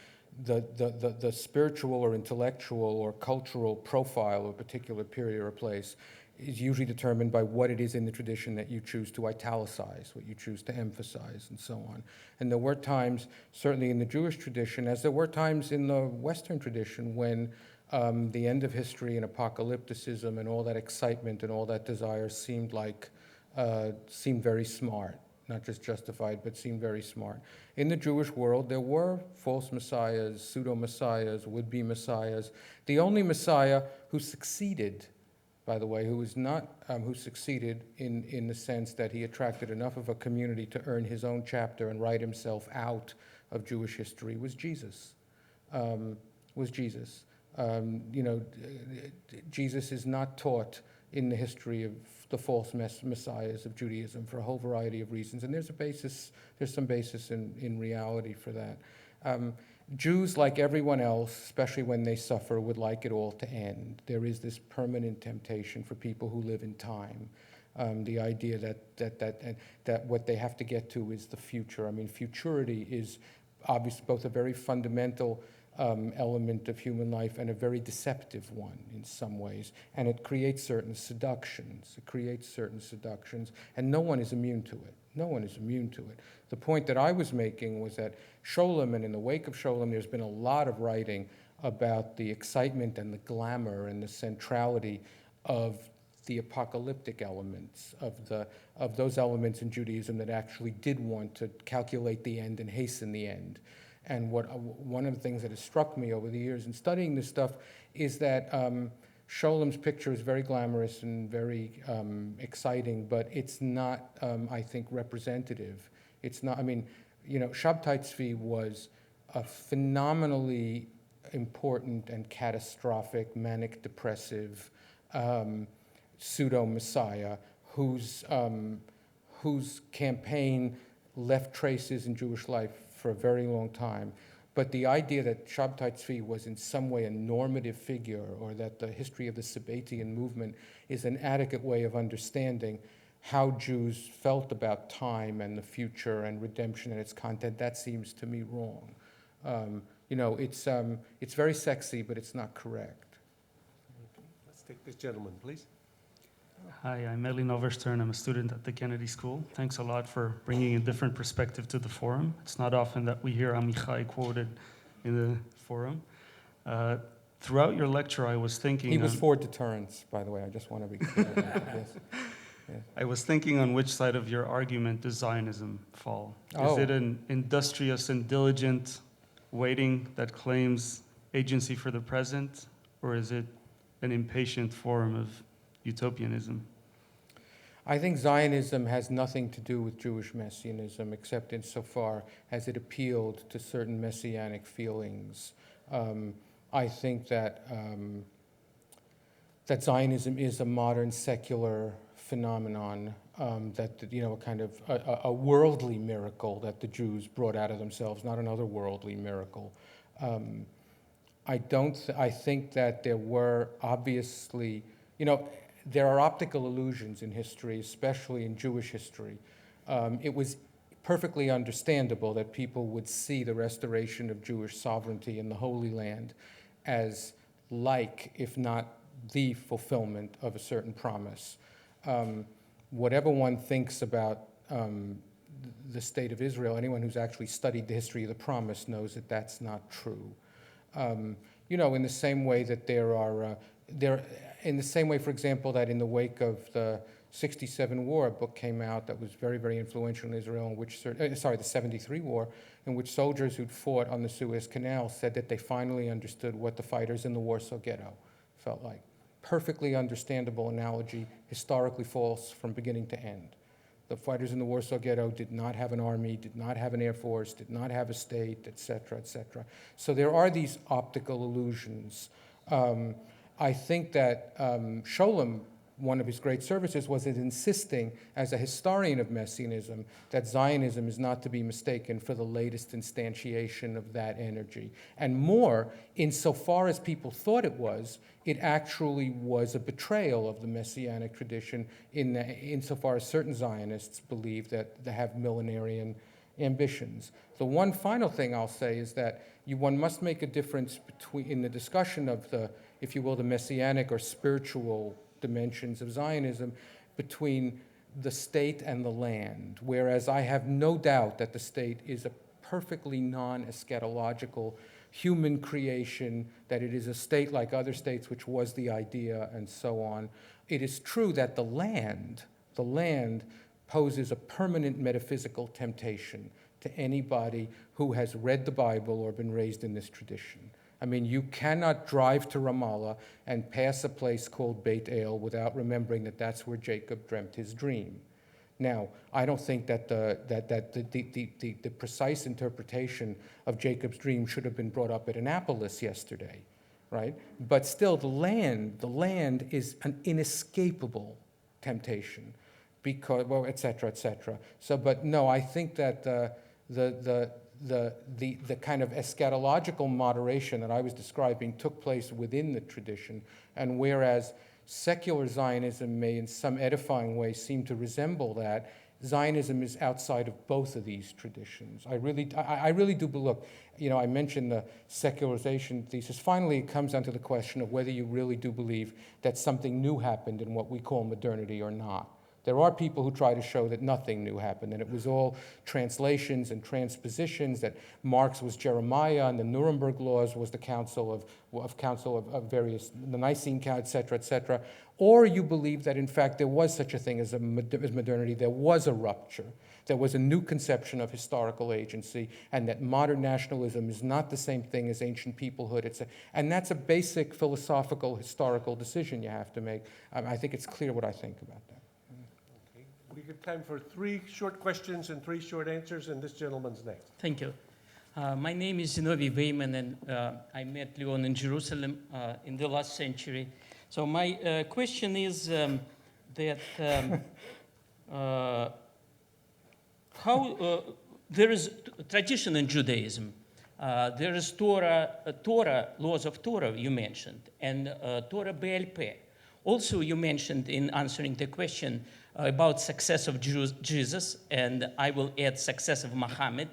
the spiritual or intellectual or cultural profile of a particular period or place is usually determined by what it is in the tradition that you choose to italicize, what you choose to emphasize, and so on. And there were times, certainly in the Jewish tradition, as there were times in the Western tradition, when the end of history and apocalypticism and all that excitement and all that desire seemed very smart, not just justified, but seemed very smart. In the Jewish world, there were false messiahs, pseudo-messiahs, would-be messiahs. The only messiah who succeeded, by the way, who succeeded in the sense that he attracted enough of a community to earn his own chapter and write himself out of Jewish history, was Jesus. Jesus is not taught in the history of the false messiahs of Judaism for a whole variety of reasons. And there's some basis in reality for that. Jews, like everyone else, especially when they suffer, would like it all to end. There is this permanent temptation for people who live in time. The idea that what they have to get to is the future. I mean, futurity is obviously both a very fundamental element of human life and a very deceptive one in some ways. And it creates certain seductions. And no one is immune to it. No one is immune to it. The point that I was making was that Sholem, and in the wake of Sholem, there's been a lot of writing about the excitement and the glamour and the centrality of the apocalyptic elements, of those elements in Judaism that actually did want to calculate the end and hasten the end. And one of the things that has struck me over the years in studying this stuff is that Sholem's picture is very glamorous and very exciting, but it's not, I think, representative. It's not, I mean, Shabtai Tzvi was a phenomenally important and catastrophic, manic-depressive pseudo-messiah whose campaign left traces in Jewish life for a very long time. But the idea that Shabtai Tzvi was in some way a normative figure, or that the history of the Sabbatian movement is an adequate way of understanding how Jews felt about time and the future and redemption and its content, that seems to me wrong. It's very sexy, but it's not correct. Let's take this gentleman, please. Hi, I'm Elin Overstern. I'm a student at the Kennedy School. Thanks a lot for bringing a different perspective to the forum. It's not often that we hear Amichai quoted in the forum. Throughout your lecture, I was thinking... He was for deterrence, by the way. I just want to be clear about that. Yes. I was thinking on which side of your argument does Zionism fall? Oh. Is it an industrious and diligent waiting that claims agency for the present, or is it an impatient form of utopianism? I think Zionism has nothing to do with Jewish Messianism, except insofar as it appealed to certain Messianic feelings. I think that that Zionism is a modern secular phenomenon, that a kind of a worldly miracle that the Jews brought out of themselves, not another worldly miracle. I think that there were obviously, there are optical illusions in history, especially in Jewish history. It was perfectly understandable that people would see the restoration of Jewish sovereignty in the Holy Land as if not the fulfillment of a certain promise. Whatever one thinks about the state of Israel, anyone who's actually studied the history of the promise knows that that's not true. In the same way that in the same way, for example, that in the wake of the 67 war, a book came out that was very, very influential in Israel, in which, the 73 war, in which soldiers who'd fought on the Suez Canal said that they finally understood what the fighters in the Warsaw Ghetto felt like. Perfectly understandable analogy, historically false from beginning to end. The fighters in the Warsaw Ghetto did not have an army, did not have an air force, did not have a state, et cetera, et cetera. So there are these optical illusions. I think that Sholem, one of his great services, was in insisting, as a historian of Messianism, that Zionism is not to be mistaken for the latest instantiation of that energy. And more, insofar as people thought it actually was a betrayal of the Messianic tradition insofar as certain Zionists believe that they have millenarian ambitions. The one final thing I'll say is that one must make a difference in the discussion of the, if you will, the Messianic or spiritual dimensions of Zionism between the state and the land, whereas I have no doubt that the state is a perfectly non-eschatological human creation, that it is a state like other states, which was the idea, and so on. It is true that the land poses a permanent metaphysical temptation to anybody who has read the Bible or been raised in this tradition. I mean, you cannot drive to Ramallah and pass a place called Beit El without remembering that that's where Jacob dreamt his dream. Now, I don't think that the precise interpretation of Jacob's dream should have been brought up at Annapolis yesterday. right? But still, the land is an inescapable temptation, because, well, et cetera, et cetera. So, but no, I think that the kind of eschatological moderation that I was describing took place within the tradition, and whereas secular Zionism may in some edifying way seem to resemble that, Zionism is outside of both of these traditions. I really do believe, look, I mentioned the secularization thesis. Finally, it comes down to the question of whether you really do believe that something new happened in what we call modernity or not. There are people who try to show that nothing new happened, and it was all translations and transpositions, that Marx was Jeremiah, and the Nuremberg laws was the council of various, the Nicene Council, et cetera. Or you believe that, in fact, there was such a thing as modernity, there was a rupture, there was a new conception of historical agency, and that modern nationalism is not the same thing as ancient peoplehood. And that's a basic philosophical, historical decision you have to make. I think it's clear what I think about that. We have time for 3 short questions and 3 short answers, and this gentleman's next. Thank you. My name is Zinovi Weyman, and I met Leon in Jerusalem in the last century. So my question is that how there is tradition in Judaism. There is Torah, laws of Torah you mentioned, and Torah Be'al Peh. Also, you mentioned in answering the question about success of Jesus, and I will add success of Muhammad,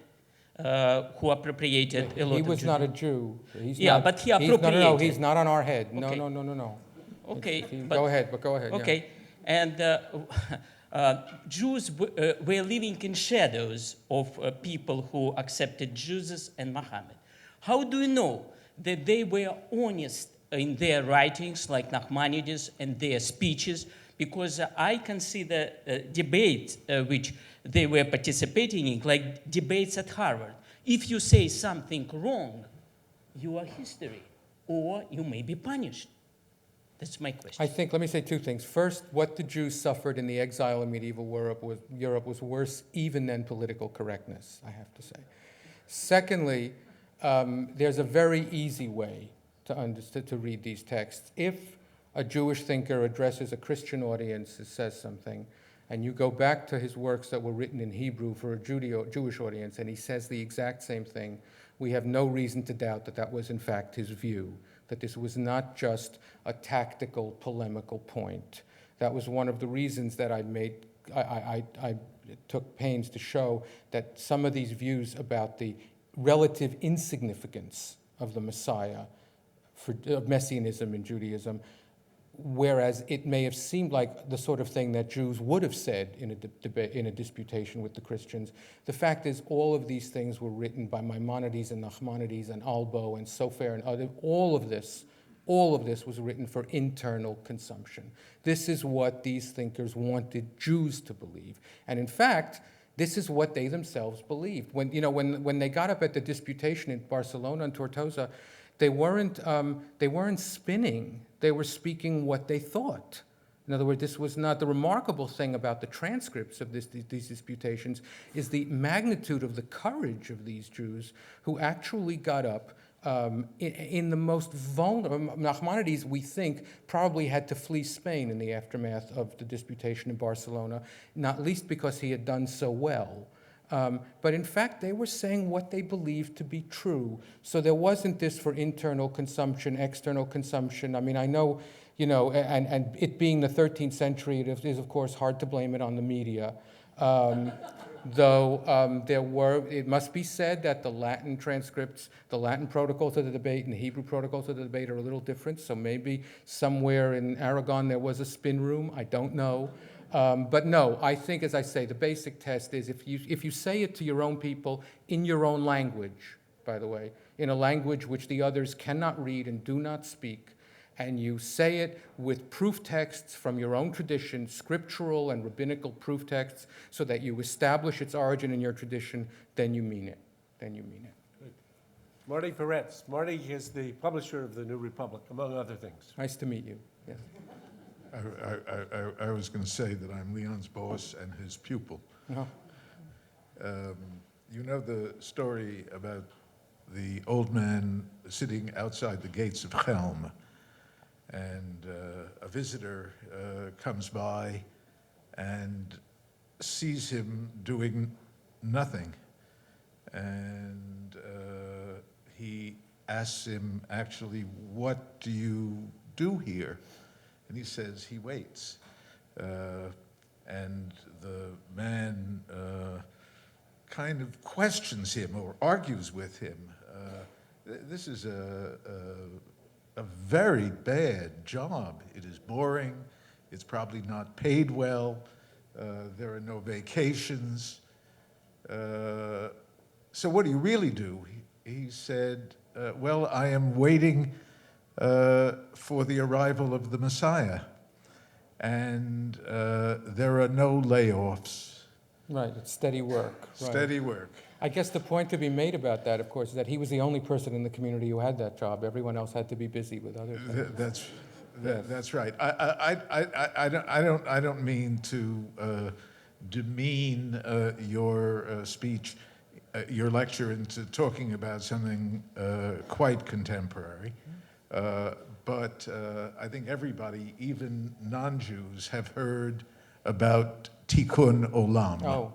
who appropriated a lot of He was not a Jew. Jew. But he appropriated. No, he's not on our head. No, Okay. no. Okay. Go ahead. Okay. Yeah. And Jews were living in shadows of people who accepted Jesus and Muhammad. How do you know that they were honest in their writings, like Nachmanides, and their speeches? Because I can see the debates which they were participating in, like debates at Harvard. If you say something wrong, you are history, or you may be punished. That's my question. Let me say 2 things. First, what the Jews suffered in the exile in medieval Europe was worse even than political correctness, I have to say. Secondly, there's a very easy way to read these texts. If a Jewish thinker addresses a Christian audience and says something, and you go back to his works that were written in Hebrew for a Jewish audience, and he says the exact same thing, we have no reason to doubt that that was in fact his view, that this was not just a tactical, polemical point. That was one of the reasons that I took pains to show that some of these views about the relative insignificance of the Messiah, of Messianism in Judaism, whereas it may have seemed like the sort of thing that Jews would have said in a debate, in a disputation with the Christians. The fact is, all of these things were written by Maimonides and Nachmanides and Albo and Sofer and others. All of this was written for internal consumption. This is what these thinkers wanted Jews to believe. And in fact, this is what they themselves believed. When they got up at the disputation in Barcelona and Tortosa, they weren't spinning. They were speaking what they thought. In other words, this was not the remarkable thing about the transcripts of these disputations is the magnitude of the courage of these Jews who actually got up in the most vulnerable. Nachmanides, we think, probably had to flee Spain in the aftermath of the disputation in Barcelona, not least because he had done so well. But in fact, they were saying what they believed to be true. So there wasn't this for internal consumption, external consumption. I mean, I know, and it being the 13th century, it is, of course, hard to blame it on the media. It must be said that the Latin transcripts, the Latin protocol to the debate and the Hebrew protocol to the debate are a little different. So maybe somewhere in Aragon there was a spin room. I don't know. But no, I think, as I say, the basic test is if you say it to your own people in your own language, by the way, in a language which the others cannot read and do not speak, and you say it with proof texts from your own tradition, scriptural and rabbinical proof texts, so that you establish its origin in your tradition, then you mean it. Then you mean it. Good. Marty Peretz. Marty is the publisher of the New Republic, among other things. Nice to meet you. Yes. I was going to say that I'm Leon's boss and his pupil. Uh-huh. You know the story about the old man sitting outside the gates of Chelm, and a visitor comes by and sees him doing nothing. And he asks him, actually, what do you do here? And he says he waits. And the man kind of questions him or argues with him. This is a very bad job. It is boring. It's probably not paid well. There are no vacations. So what do you really do? He said, well, I am waiting for the arrival of the Messiah. And there are no layoffs. Right, it's steady work. Right. Steady work. I guess the point to be made about that, of course, is that he was the only person in the community who had that job. Everyone else had to be busy with other things. That's right. I don't mean to demean your speech, your lecture, into talking about something quite contemporary. But I think everybody, even non-Jews, have heard about Tikkun Olam. Oh,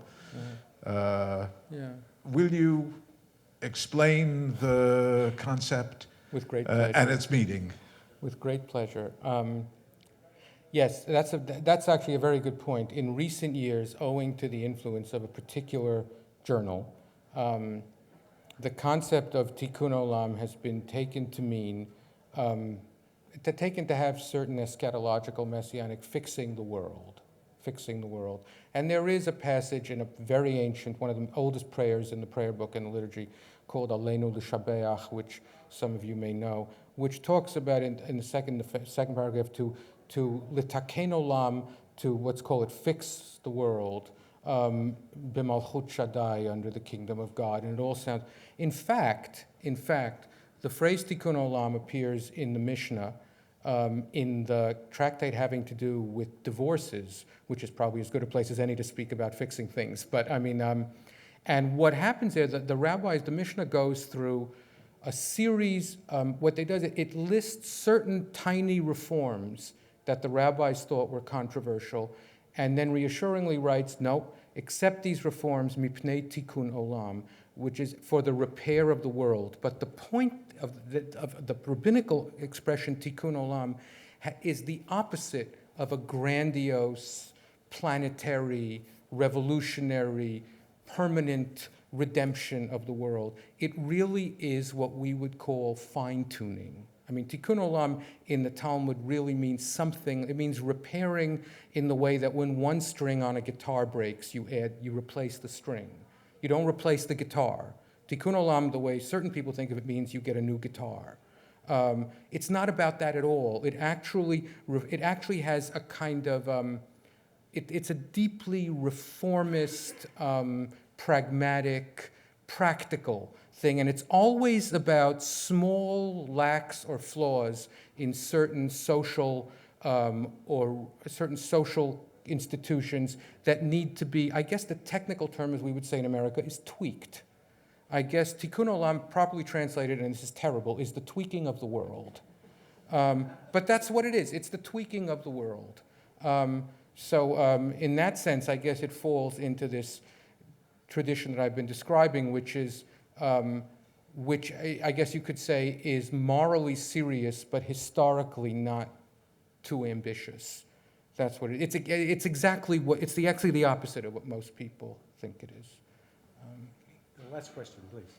yeah. Will you explain the concept With great pleasure. and its meaning? With great pleasure. Yes, that's actually a very good point. In recent years, owing to the influence of a particular journal, the concept of Tikkun Olam has been taken to mean, taken to have certain eschatological messianic fixing the world. And there is a passage in a very ancient, one of the oldest prayers in the prayer book and the liturgy, called Aleinu L'Shabeach, which some of you may know, which talks about in the second paragraph to litaken olam, to let's call it fix the world, b'malchut Shaddai, under the kingdom of God. And it all sounds, in fact, the phrase Tikkun Olam appears in the Mishnah, in the tractate having to do with divorces, which is probably as good a place as any to speak about fixing things. But I mean, and what happens there, the rabbis, the Mishnah goes through a series, what they do is it lists certain tiny reforms that the rabbis thought were controversial, and then reassuringly writes, no, accept these reforms, mipnei tikkun olam, which is for the repair of the world. But the point of the rabbinical expression tikkun olam is the opposite of a grandiose, planetary, revolutionary, permanent redemption of the world. It really is what we would call fine-tuning. I mean, tikkun olam in the Talmud really means something. It means repairing in the way that when one string on a guitar breaks, you replace the string. You don't replace the guitar. Tikkun olam, the way certain people think of it, means you get a new guitar. It's not about that at all. It actually has a kind of, it's a deeply reformist, pragmatic, practical thing, and it's always about small lacks or flaws in certain social institutions that need to be, I guess the technical term, as we would say in America, is tweaked. I guess tikkun olam, properly translated, and this is terrible, is the tweaking of the world. But that's what it is. It's the tweaking of the world. So in that sense, I guess it falls into this tradition that I've been describing, which is, which I guess you could say is morally serious, but historically not too ambitious. That's what it is. It's exactly what, it's actually the opposite of what most people think it is. The last question, please.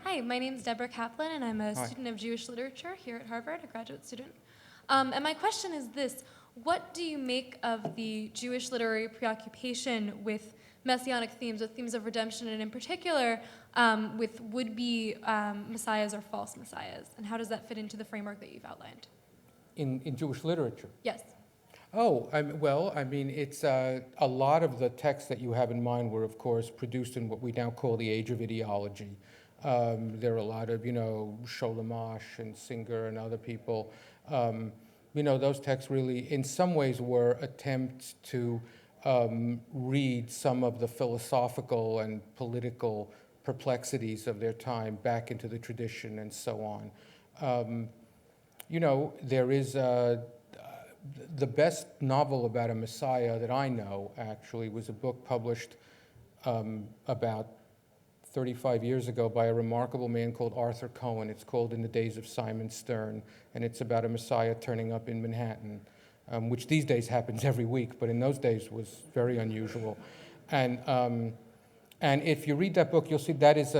Hi, my name is Deborah Kaplan, and I'm a student of Jewish literature here at Harvard, a graduate student. And my question is this: what do you make of the Jewish literary preoccupation with messianic themes, with themes of redemption, and in particular, with would-be messiahs or false messiahs? And how does that fit into the framework that you've outlined? In Jewish literature? Yes. Oh, well, I mean, it's a lot of the texts that you have in mind were, of course, produced in what we now call the age of ideology. There are a lot of, Sholem Asch and Singer and other people. Those texts really, in some ways, were attempts to read some of the philosophical and political perplexities of their time back into the tradition and so on. You know, there is the best novel about a Messiah that I know, actually, was a book published about 35 years ago by a remarkable man called Arthur Cohen. It's called In the Days of Simon Stern, and it's about a Messiah turning up in Manhattan, which these days happens every week, but in those days was very unusual. And if you read that book, you'll see that is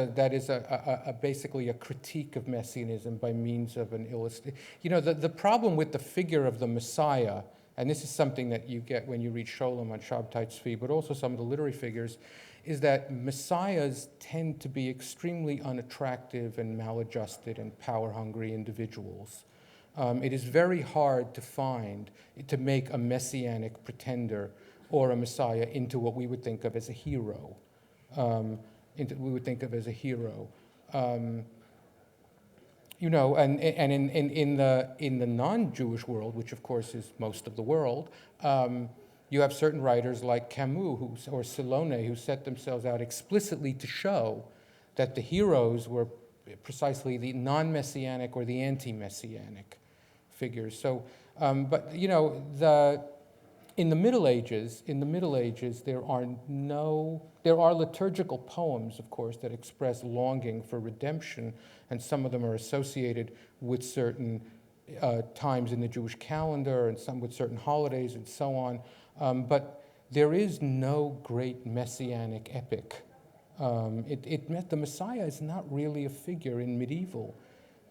basically a critique of Messianism by means of an illustration. You know, the problem with the figure of the Messiah, and this is something that you get when you read Sholem on Shabtai Tzvi, but also some of the literary figures, is that messiahs tend to be extremely unattractive and maladjusted and power-hungry individuals. It is very hard to make a messianic pretender or a messiah into what we would think of as a hero. You know, and in the non-Jewish world, which of course is most of the world, you have certain writers like Camus or Silone who set themselves out explicitly to show that the heroes were precisely the non-messianic or the anti-messianic figures. So, but you know, in the Middle Ages, there are liturgical poems, of course, that express longing for redemption, and some of them are associated with certain times in the Jewish calendar, and some with certain holidays, and so on. But there is no great messianic epic. The Messiah is not really a figure in medieval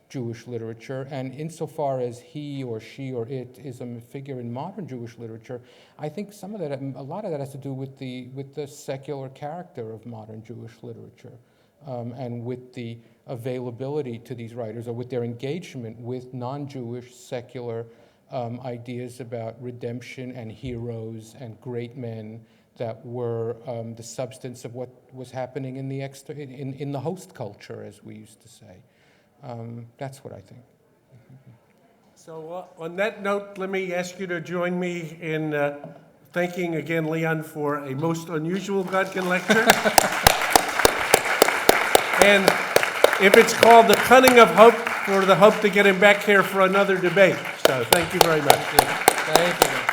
Jewish literature, and insofar as he or she or it is a figure in modern Jewish literature, I think a lot of that has to do with the secular character of modern Jewish literature, and with the availability to these writers, or with their engagement with non-Jewish secular ideas about redemption and heroes and great men that were the substance of what was happening in the host culture, as we used to say. That's what I think. So on that note, let me ask you to join me in thanking again Leon for a most unusual Godkin lecture. And if it's called The Cunning of Hope, for the hope to get him back here for another debate. So thank you very much. Thank you.